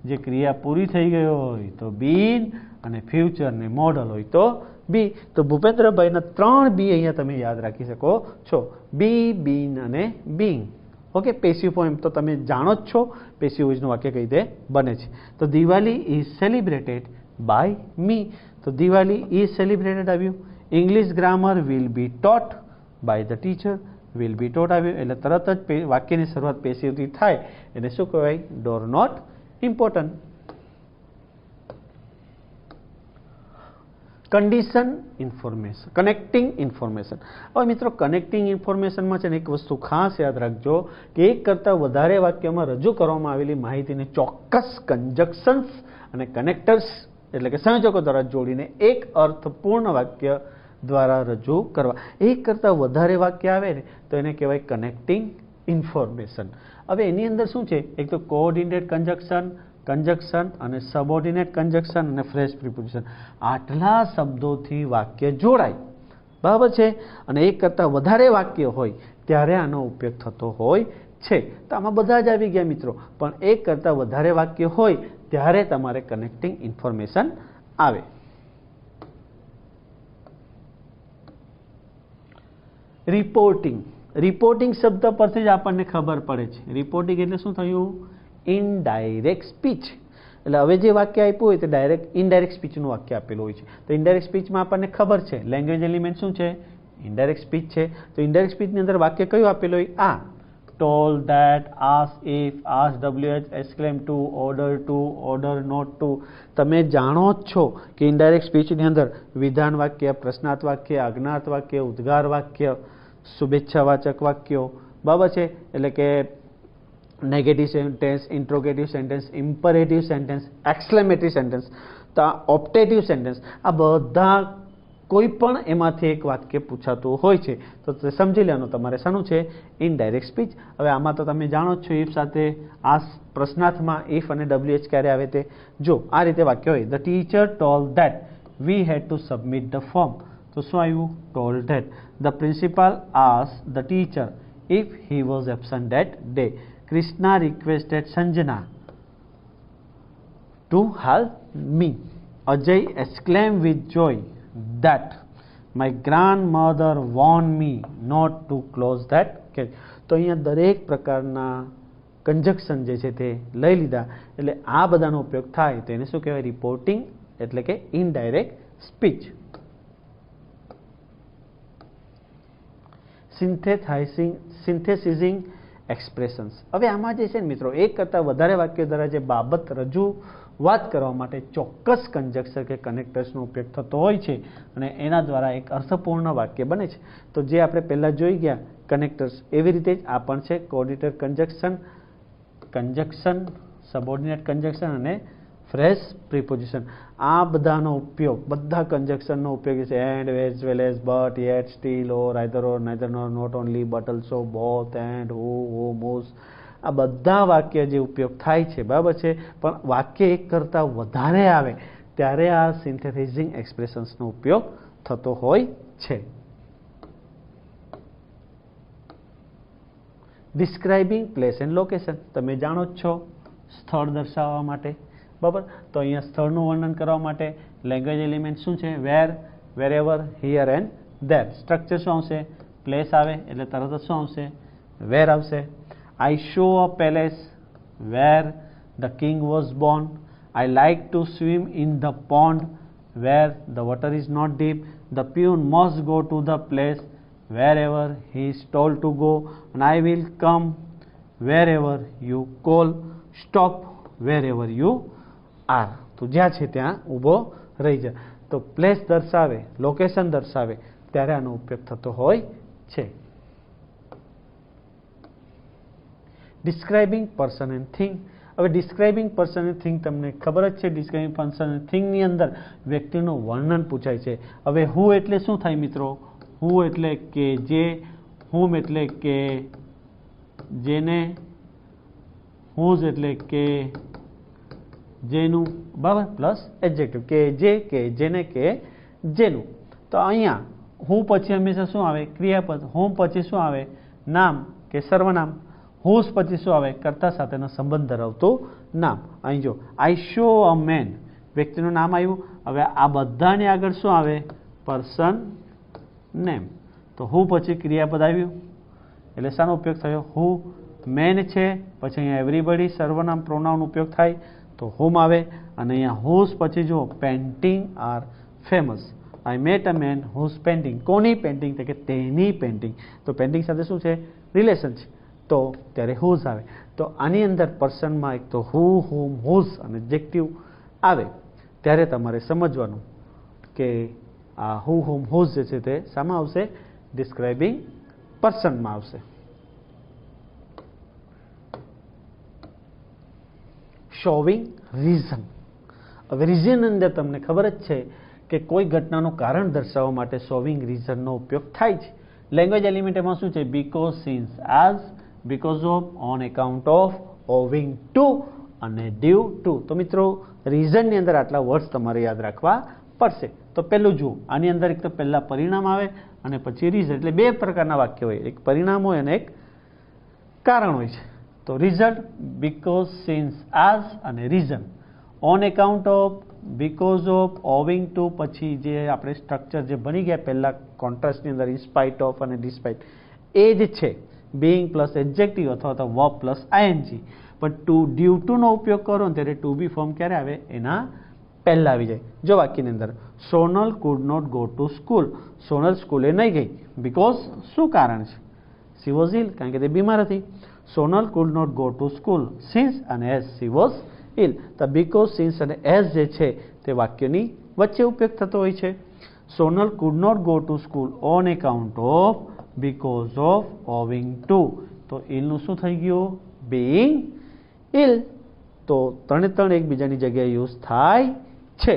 જે ક્રિયા પૂરી થઈ ગઈ હોય તો બીન, અને ફ્યુચર ને મોડલ હોય તો બી. તો ભૂપેન્દ્રભાઈના 3 બી અહીંયા તમે યાદ રાખી શકો છો, બી, બીન અને બીંગ. ઓકે. પેસિવ ફોર્મ તો તમે જાણો જ છો પેસિવ વોઇસનું વાક્ય કઈ રીતે બને છે. તો Diwali is celebrated by me. તો દિવાળી ઇઝ સેલિબ્રેટેડ આવ્યું. English grammar will be taught by the teacher. Will be taught આવ્યું એટલે તરત જ વાક્યની શરૂઆત પેસિવથી થાય એને શું કહેવાય, door not important. Condition information, connecting information. હવે મિત્રો કનેક્ટિંગ ઇન્ફોર્મેશનમાં છે ને એક વસ્તુ ખાસ યાદ રાખજો કે એક કરતાં વધારે વાક્યમાં રજૂ કરવામાં આવેલી માહિતીને ચોક્કસ કંજક્શન્સ અને કનેક્ટર્સ એટલે કે સંયોજકો દ્વારા જોડીને એક અર્થપૂર્ણ વાક્ય દ્વારા રજૂ કરવા. એક કરતાં વધારે વાક્ય આવે ને તો એને કહેવાય કનેક્ટિંગ ઇન્ફોર્મેશન. હવે એની અંદર શું છે, એક તો કોઓર્ડિનેટ કંજક્શન અને સબઓર્ડિનેટ કંજક્શન અને ફ્રેઝ પ્રિપોઝિશન. આટલા શબ્દોથી વાક્ય જોડાય. બરાબર છે. અને એક કરતાં વધારે વાક્ય હોય ત્યારે આનો ઉપયોગ થતો હોય છે. તો આમાં બધા જ આવી ગયા મિત્રો, પણ એક કરતાં વધારે વાક્ય હોય ત્યારે તમારે કનેક્ટિંગ ઇન્ફોર્મેશન આવે. રિપોર્ટિંગ શબ્દ પરથી જ આપણને ખબર પડે છે. રિપોર્ટિંગ એટલે શું થયું, ઇનડાયરેક્ટ સ્પીચ. એટલે હવે જે વાક્ય આપ્યું હોય તે ઇનડાયરેક્ટ સ્પીચનું વાક્ય આપેલું હોય છે. તો ઇનડાયરેક્ટ સ્પીચમાં આપણને ખબર છે લેંગ્વેજ એલિમેન્ટ શું છે, ઇનડાયરેક્ટ સ્પીચ છે. તો ઇનડાયરેક્ટ સ્પીચની અંદર વાક્ય કયું આપેલું હોય, આ told that, ask if, ask WH, exclaim to, order not to. તમે જાણો જ છો કે ઇનડાયરેક્ટ સ્પીચની અંદર વિધાન વાક્ય, પ્રશ્નાર્થ વાક્ય, આજ્ઞાર્થ વાક્ય, ઉદ્ગાર વાક્ય, શુભેચ્છાવાચક વાક્યો, બરાબર છે. એટલે કે negative sentence, interrogative sentence, imperative sentence, exclamatory sentence, તો ઓપ્ટેટિવ સેન્ટેન્સ, આ બધા કોઈ પણ એમાંથી એક વાક્ય પૂછાતું હોય છે તો તે સમજી લેવાનું તમારે શાનું છે, ઇનડાયરેક્ટ સ્પીચ. હવે આમાં તો તમે જાણો જ છો ઇફ સાથે આ પ્રશ્નાર્થમાં ઇફ અને WH ક્યારે આવે તે. જો આ રીતે વાક્ય હોય, the teacher told that we had to submit the form. તો શું આવ્યું, told that. The principal asked the teacher if he was absent that day. Krishna requested Sanjana to help me. Ajay exclaimed with joy that my grandmother warned me not to close that cage. તો અહીંયા દરેક પ્રકારના conjunction જે છે તે લઈ લીધા એટલે આ બધાનો ઉપયોગ થાય તો એને શું કહેવાય, રિપોર્ટિંગ એટલે કે ઇનડાયરેક્ટ સ્પીચ. સિન્થેસિઝિંગ એક્સપ્રેશન્સ. હવે આમાં જે છે ને મિત્રો એક કરતાં વધારે વાક્ય દ્વારા જે બાબત રજૂઆત કરવા માટે ચોક્કસ કંજક્શન કે કનેક્ટર્સનો ઉપયોગ થતો હોય છે અને એના દ્વારા એક અર્થપૂર્ણ વાક્ય બને છે. તો જે આપણે પહેલાં જોઈ ગયા કનેક્ટર્સ એવી રીતે જ આ પણ છે કોઓર્ડિનેટ કંજક્શન, સબઓર્ડિનેટ કંજક્શન અને ફ્રેઝ પ્રિપોઝિશન. આ બધાનો ઉપયોગ, બધા કંજક્શનનો ઉપયોગ છે and, as well as, but, yet, still, or, either or, neither nor, not only, but also, both, and, whom, whose. આ બધા વાક્ય જે ઉપયોગ થાય છે બરાબર છે, પણ વાક્ય એક કરતાં વધારે આવે ત્યારે આ સિન્થેસાઇઝિંગ એક્સપ્રેશન્સનો ઉપયોગ થતો હોય છે. Describing place and location. તમે જાણો જ છો સ્થળ દર્શાવવા માટે, બરાબર. તો અહીંયા સ્થળનું વર્ણન કરવા માટે લેંગ્વેજ એલિમેન્ટ શું છે, where, wherever, here and there. Structure શું આવશે, પ્લેસ આવે એટલે તરત જ શું આવશે, વેર આવશે. I show a palace where the king was born. I like to swim in the pond where the water is not deep. The peon must go to the place wherever he is told to go, and I will come wherever you call, stop wherever you are. તો જ્યાં છે ત્યાં ઊભો રહી જા. તો place દર્શાવે, location દર્શાવે ત્યારે આનો ઉપયોગ થતો હોય છે. Describing person and thing. હવે ડિસ્ક્રાઇબિંગ પર્સન એન્ડ થિંગ તમને ખબર જ છે, ડિસ્ક્રાઇબિંગ પર્સન એન્ડ થિંગની અંદર વ્યક્તિનું વર્ણન પૂછાય છે. હવે હુ એટલે શું થાય મિત્રો? હુ એટલે કે જે, હુમ એટલે કે જેને, હુઝ એટલે કે જેનું, બરાબર, પ્લસ એડજેક્ટિવ કે જે, કે જેને, કે જેનું. તો અહીંયા હું પછી હંમેશા શું આવે? ક્રિયાપદ. હોમ પછી શું આવે? નામ કે સર્વનામ. હુઝ પછી શું આવે? કર્તા સાથેનો સંબંધ ધરાવતું નામ. અહીં જો આઈ શો અ મેન, વ્યક્તિનું નામ આવ્યું. હવે આ બધાની આગળ શું આવે? Person name. તો હું પછી ક્રિયાપદ આવ્યું એટલે શાનો ઉપયોગ થયો? હુ. મેન છે પછી અહીંયા એવરીબડી સર્વનામ પ્રોનાઉન ઉપયોગ થાય તો હુમ આવે. અને અહીંયા હુઝ પછી જો painting are famous. I met a man whose painting. કોની પેન્ટિંગ? કે તેની પેન્ટિંગ. તો પેન્ટિંગ સાથે શું છે? રિલેશન છે. તો ત્યારે હુઝ આવે. તો આની અંદર પર્સનમાં એક તો હુ, હુમ, હુઝ અને એડજેક્ટિવ આવે ત્યારે તમારે સમજવાનું કે આ હુ, હુમ, હુઝ જે છે તે શામાં આવશે? ડિસ્ક્રાઇબિંગ પર્સનમાં આવશે. Showing reason. હવે રીઝનની અંદર તમને ખબર જ છે કે કોઈ ઘટનાનું કારણ દર્શાવવા માટે શોવિંગ રીઝનનો ઉપયોગ થાય છે. લેંગ્વેજ એલિમેન્ટ એમાં શું છે? Because, since, as, because of, on account of, owing two અને ડ્યુ ટુ. તો મિત્રો રીઝનની અંદર આટલા વર્ડ્સ તમારે યાદ રાખવા પડશે. તો પહેલું જુઓ, આની અંદર એક તો પહેલાં પરિણામ આવે અને પછી રીઝન. એટલે બે પ્રકારના વાક્ય હોય, એક પરિણામ હોય અને એક કારણ હોય છે. તો રિઝલ્ટ, બીકોઝ, સિન્સ, એઝ અને reason. On account of, because of, owing two, પછી જે આપણે સ્ટ્રક્ચર જે બની ગયા પહેલાં કોન્ટ્રાસ્ટની અંદર ઇન્સ્પાઇટ ઓફ અને ડિસ્પાઇટ એ જ છે. બીઇંગ પ્લસ એડજેક્ટિવ અથવા તો વર્બ પ્લસ આઈએનજી. પણ ટુ ડ્યુ ટુનો ઉપયોગ કરો ને ત્યારે ટુ બી ફોર્મ ક્યારે આવે? એના પહેલાં આવી જાય. જો વાક્યની અંદર Sonal could not go to school. Sonal સ્કૂલે નહીં ગઈ. બીકોઝ શું કારણ છે? સી વોઝ ઇલ, કારણ કે તે બીમાર હતી. Sonal could not go to school since અને એઝ સી વોઝ ઇલ. તો બીકોઝ, સિન્સ અને એઝ જે છે તે વાક્યની વચ્ચે ઉપયોગ થતો હોય છે. Sonal could not go to school on account of, because of, owing to. તો ઇલનું શું થઈ ગયું? Being ill. તો ત્રણે ત્રણ એકબીજાની જગ્યાએ યુઝ થાય છે.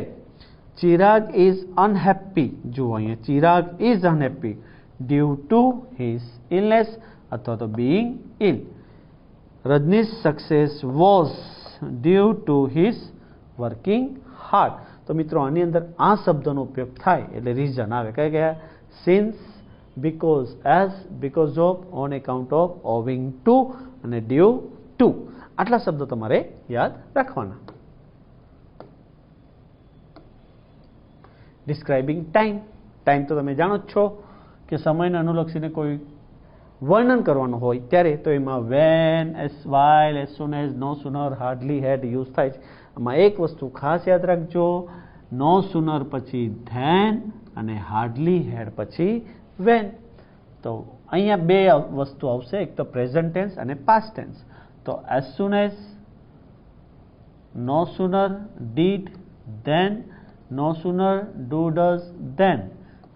Chirag is unhappy. જુઓ અહીંયા Chirag is unhappy due to his illness અથવા તો being ill. Rajnish success was due to his working hard. તો મિત્રો આની અંદર આ શબ્દનો ઉપયોગ થાય એટલે રીઝન આવે. કયા કયા? Since, because, as, because of, on account of, owing two અને ડ્યુ ટુ. આટલા શબ્દો તમારે યાદ રાખવાના. Describing time. ટાઈમ તો તમે જાણો જ છો કે સમયને અનુલક્ષીને કોઈ વર્ણન કરવાનું હોય ત્યારે તો એમાં when, as while, as soon as, no sooner, hardly, had use થાય છે. આમાં એક વસ્તુ ખાસ યાદ રાખજો, નો સુનર પછી ધેન અને હાર્ડલી હેડ પછી વેન. તો અહીંયા બે વસ્તુ આવશે, એક તો પ્રેઝન્ટ ટેન્સ અને પાસ્ટ ટેન્સ. તો as soon as, no sooner, did, then, no sooner, do, does, then.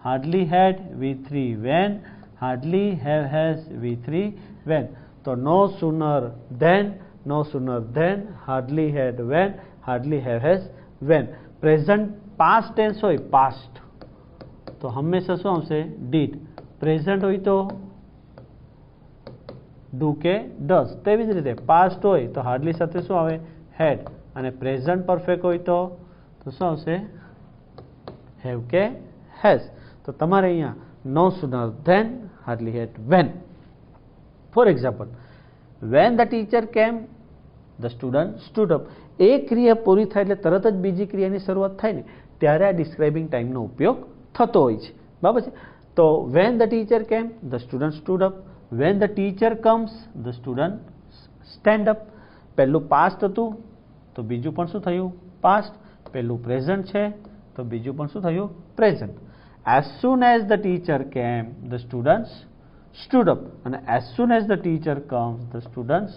Hardly had, V3 when. Hardly have, has, V3 when. તો no sooner than, no sooner than, hardly had when, hardly have, has, when. Present past tense હોય past તો હંમેશા શું આવશે? Did. Present હોય તો do કે does. તેવી જ રીતે પાસ્ટ હોય તો હાર્ડલી સાથે શું આવે? હેડ. અને પ્રેઝન્ટ પરફેક્ટ હોય તો શું આવશે? હેવ કે હેઝ. તો તમારે અહીંયા no sooner than, hardly had, when. For example, when the teacher came, the student stood up. એક ક્રિયા પૂરી થાય એટલે તરત જ બીજી ક્રિયાની શરૂઆત થાય ને ત્યારે આ ડિસ્ક્રાઇબિંગ ટાઈમનો ઉપયોગ થતો હોય છે. બરાબર છે? તો van the teacher came, the student stood up. Van the teacher comes, the student stand up. પહેલું પાસ્ટ હતું તો બીજું પણ શું થયું? પાસ્ટ. પહેલું પ્રેઝન્ટ છે તો બીજું પણ શું થયું? Present. as soon as the teacher came, the students stood up. અને as soon as the teacher comes, the students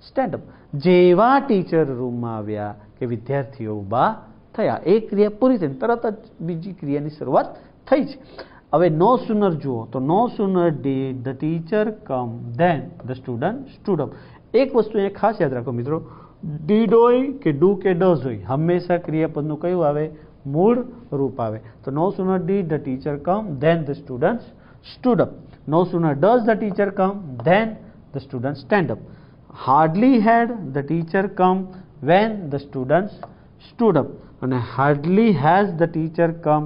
stand up. જેવા ટીચર રૂમમાં આવ્યા કે વિદ્યાર્થીઓ ઊભા થયા. એક ક્રિયા પૂરી થઈ, તરત જ બીજી ક્રિયાની શરૂઆત થઈ છે. હવે નો સુનર જુઓ તો no sooner did the teacher come then the student stood up. એક વસ્તુ અહીંયા ખાસ યાદ રાખો મિત્રો, ડીડ હોય કે ડુ કે ડઝ હોય, હંમેશા ક્રિયાપદનું કયું આવે? મૂળ રૂપ આવે. તો no sooner did the teacher come then the student stood up. No sooner does the teacher come then the student stand up. Hardly had the teacher come when the student stood up. અને hardly has the teacher come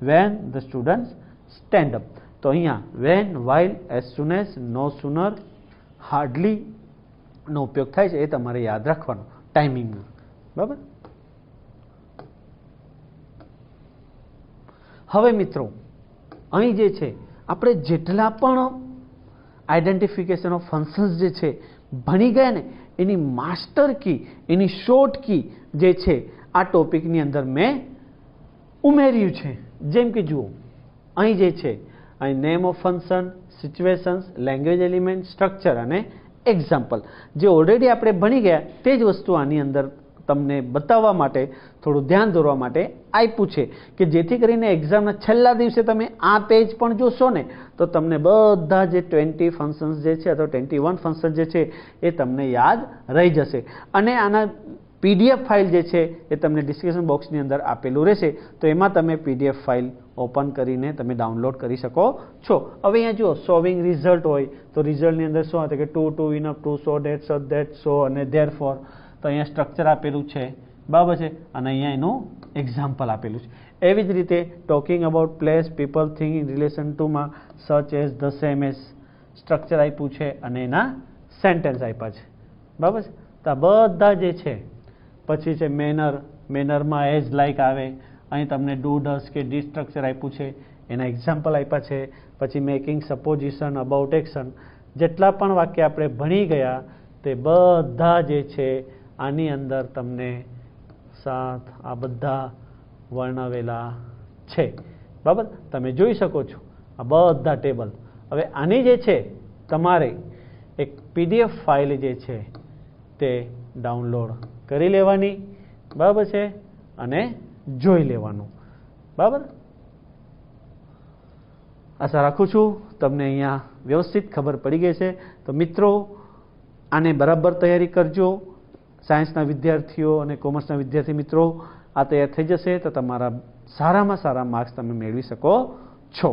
when the student stand up. તો અહીંયા when, while, as soon as, no sooner, hardly નો ઉપયોગ થાય છે. એ તમારે યાદ રાખવાનો ટાઈમિંગ. બરાબર. હવે મિત્રો અહીં જે છે આપણે જેટલા પણ આઈડેન્ટિફિકેશન ઓફ ફંક્શન્સ જે છે ભણી ગયા ને, એની માસ્ટર કી, એની શોર્ટ કી જે છે આ ટોપિકની અંદર મેં ઉમેર્યું છે. જેમ કે જુઓ અહીં જે છે, અહીં name of function, situations, language element, structure અને એક્ઝામ્પલ જે ઓલરેડી આપણે ભણી ગયા તે જ વસ્તુ આની અંદર તમને બતાવવા માટે, થોડું ધ્યાન દોરવા માટે આપ્યું છે કે જેથી કરીને એક્ઝામના છેલ્લા દિવસે તમે આ પેજ પણ જોશો ને તો તમને બધા જે 20 ફંક્શન્સ જે છે અથવા 21 ફંક્શન જે છે એ તમને યાદ રહી જશે. અને આના PDF ફાઇલ જે છે એ તમને ડિસ્ક્રિપ્શન બોક્સની અંદર આપેલું રહેશે, તો એમાં તમે PDF ફાઇલ ઓપન કરીને તમે ડાઉનલોડ કરી શકો છો. હવે અહીંયા જુઓ સોવિંગ રિઝલ્ટ હોય તો રિઝલ્ટની અંદર શું હતું કે too enough, two so that, so that, so અને ધેર ફોર. તો અહીંયા સ્ટ્રક્ચર આપેલું છે, બરાબર છે, અને અહીંયા એનું એક્ઝામ્પલ આપેલું છે. એવી જ રીતે talking about place, people, thing in relation ટુમાં such as, the same as structure આપ્યું છે અને એના સેન્ટેન્સ આપ્યા છે, બરાબર છે. તો આ બધા જે છે પછી છે મેનર, મેનરમાં એઝ લાઇક આવે. અહીં તમને ડુ, ડઝ કે ડી સ્ટ્રક્ચર આપ્યું છે, એના એક્ઝામ્પલ આપ્યા છે. પછી મેકિંગ, સપોઝિશન, અબાઉટ એક્શન, જેટલા પણ વાક્ય આપણે ભણી ગયા તે બધા જે છે આની અંદર તમને આ બધા વર્ણવેલા છે, બરાબર. તમે જોઈ શકો છો આ બધા ટેબલ. હવે આની જે છે તમારે એક PDF ફાઇલ જે છે તે ડાઉનલોડ કરી લેવાની, બરાબર છે, અને જોઈ લેવાનું, બરાબર. આશા રાખું છું તમને અહીંયા વ્યવસ્થિત ખબર પડી ગઈ છે. તો મિત્રો આને બરાબર તૈયારી કરજો. સાયન્સના વિદ્યાર્થીઓ અને કોમર્સના વિદ્યાર્થી મિત્રો આ તૈયાર થઈ જશે તો તમારા સારામાં સારા માર્ક્સ તમે મેળવી શકો છો.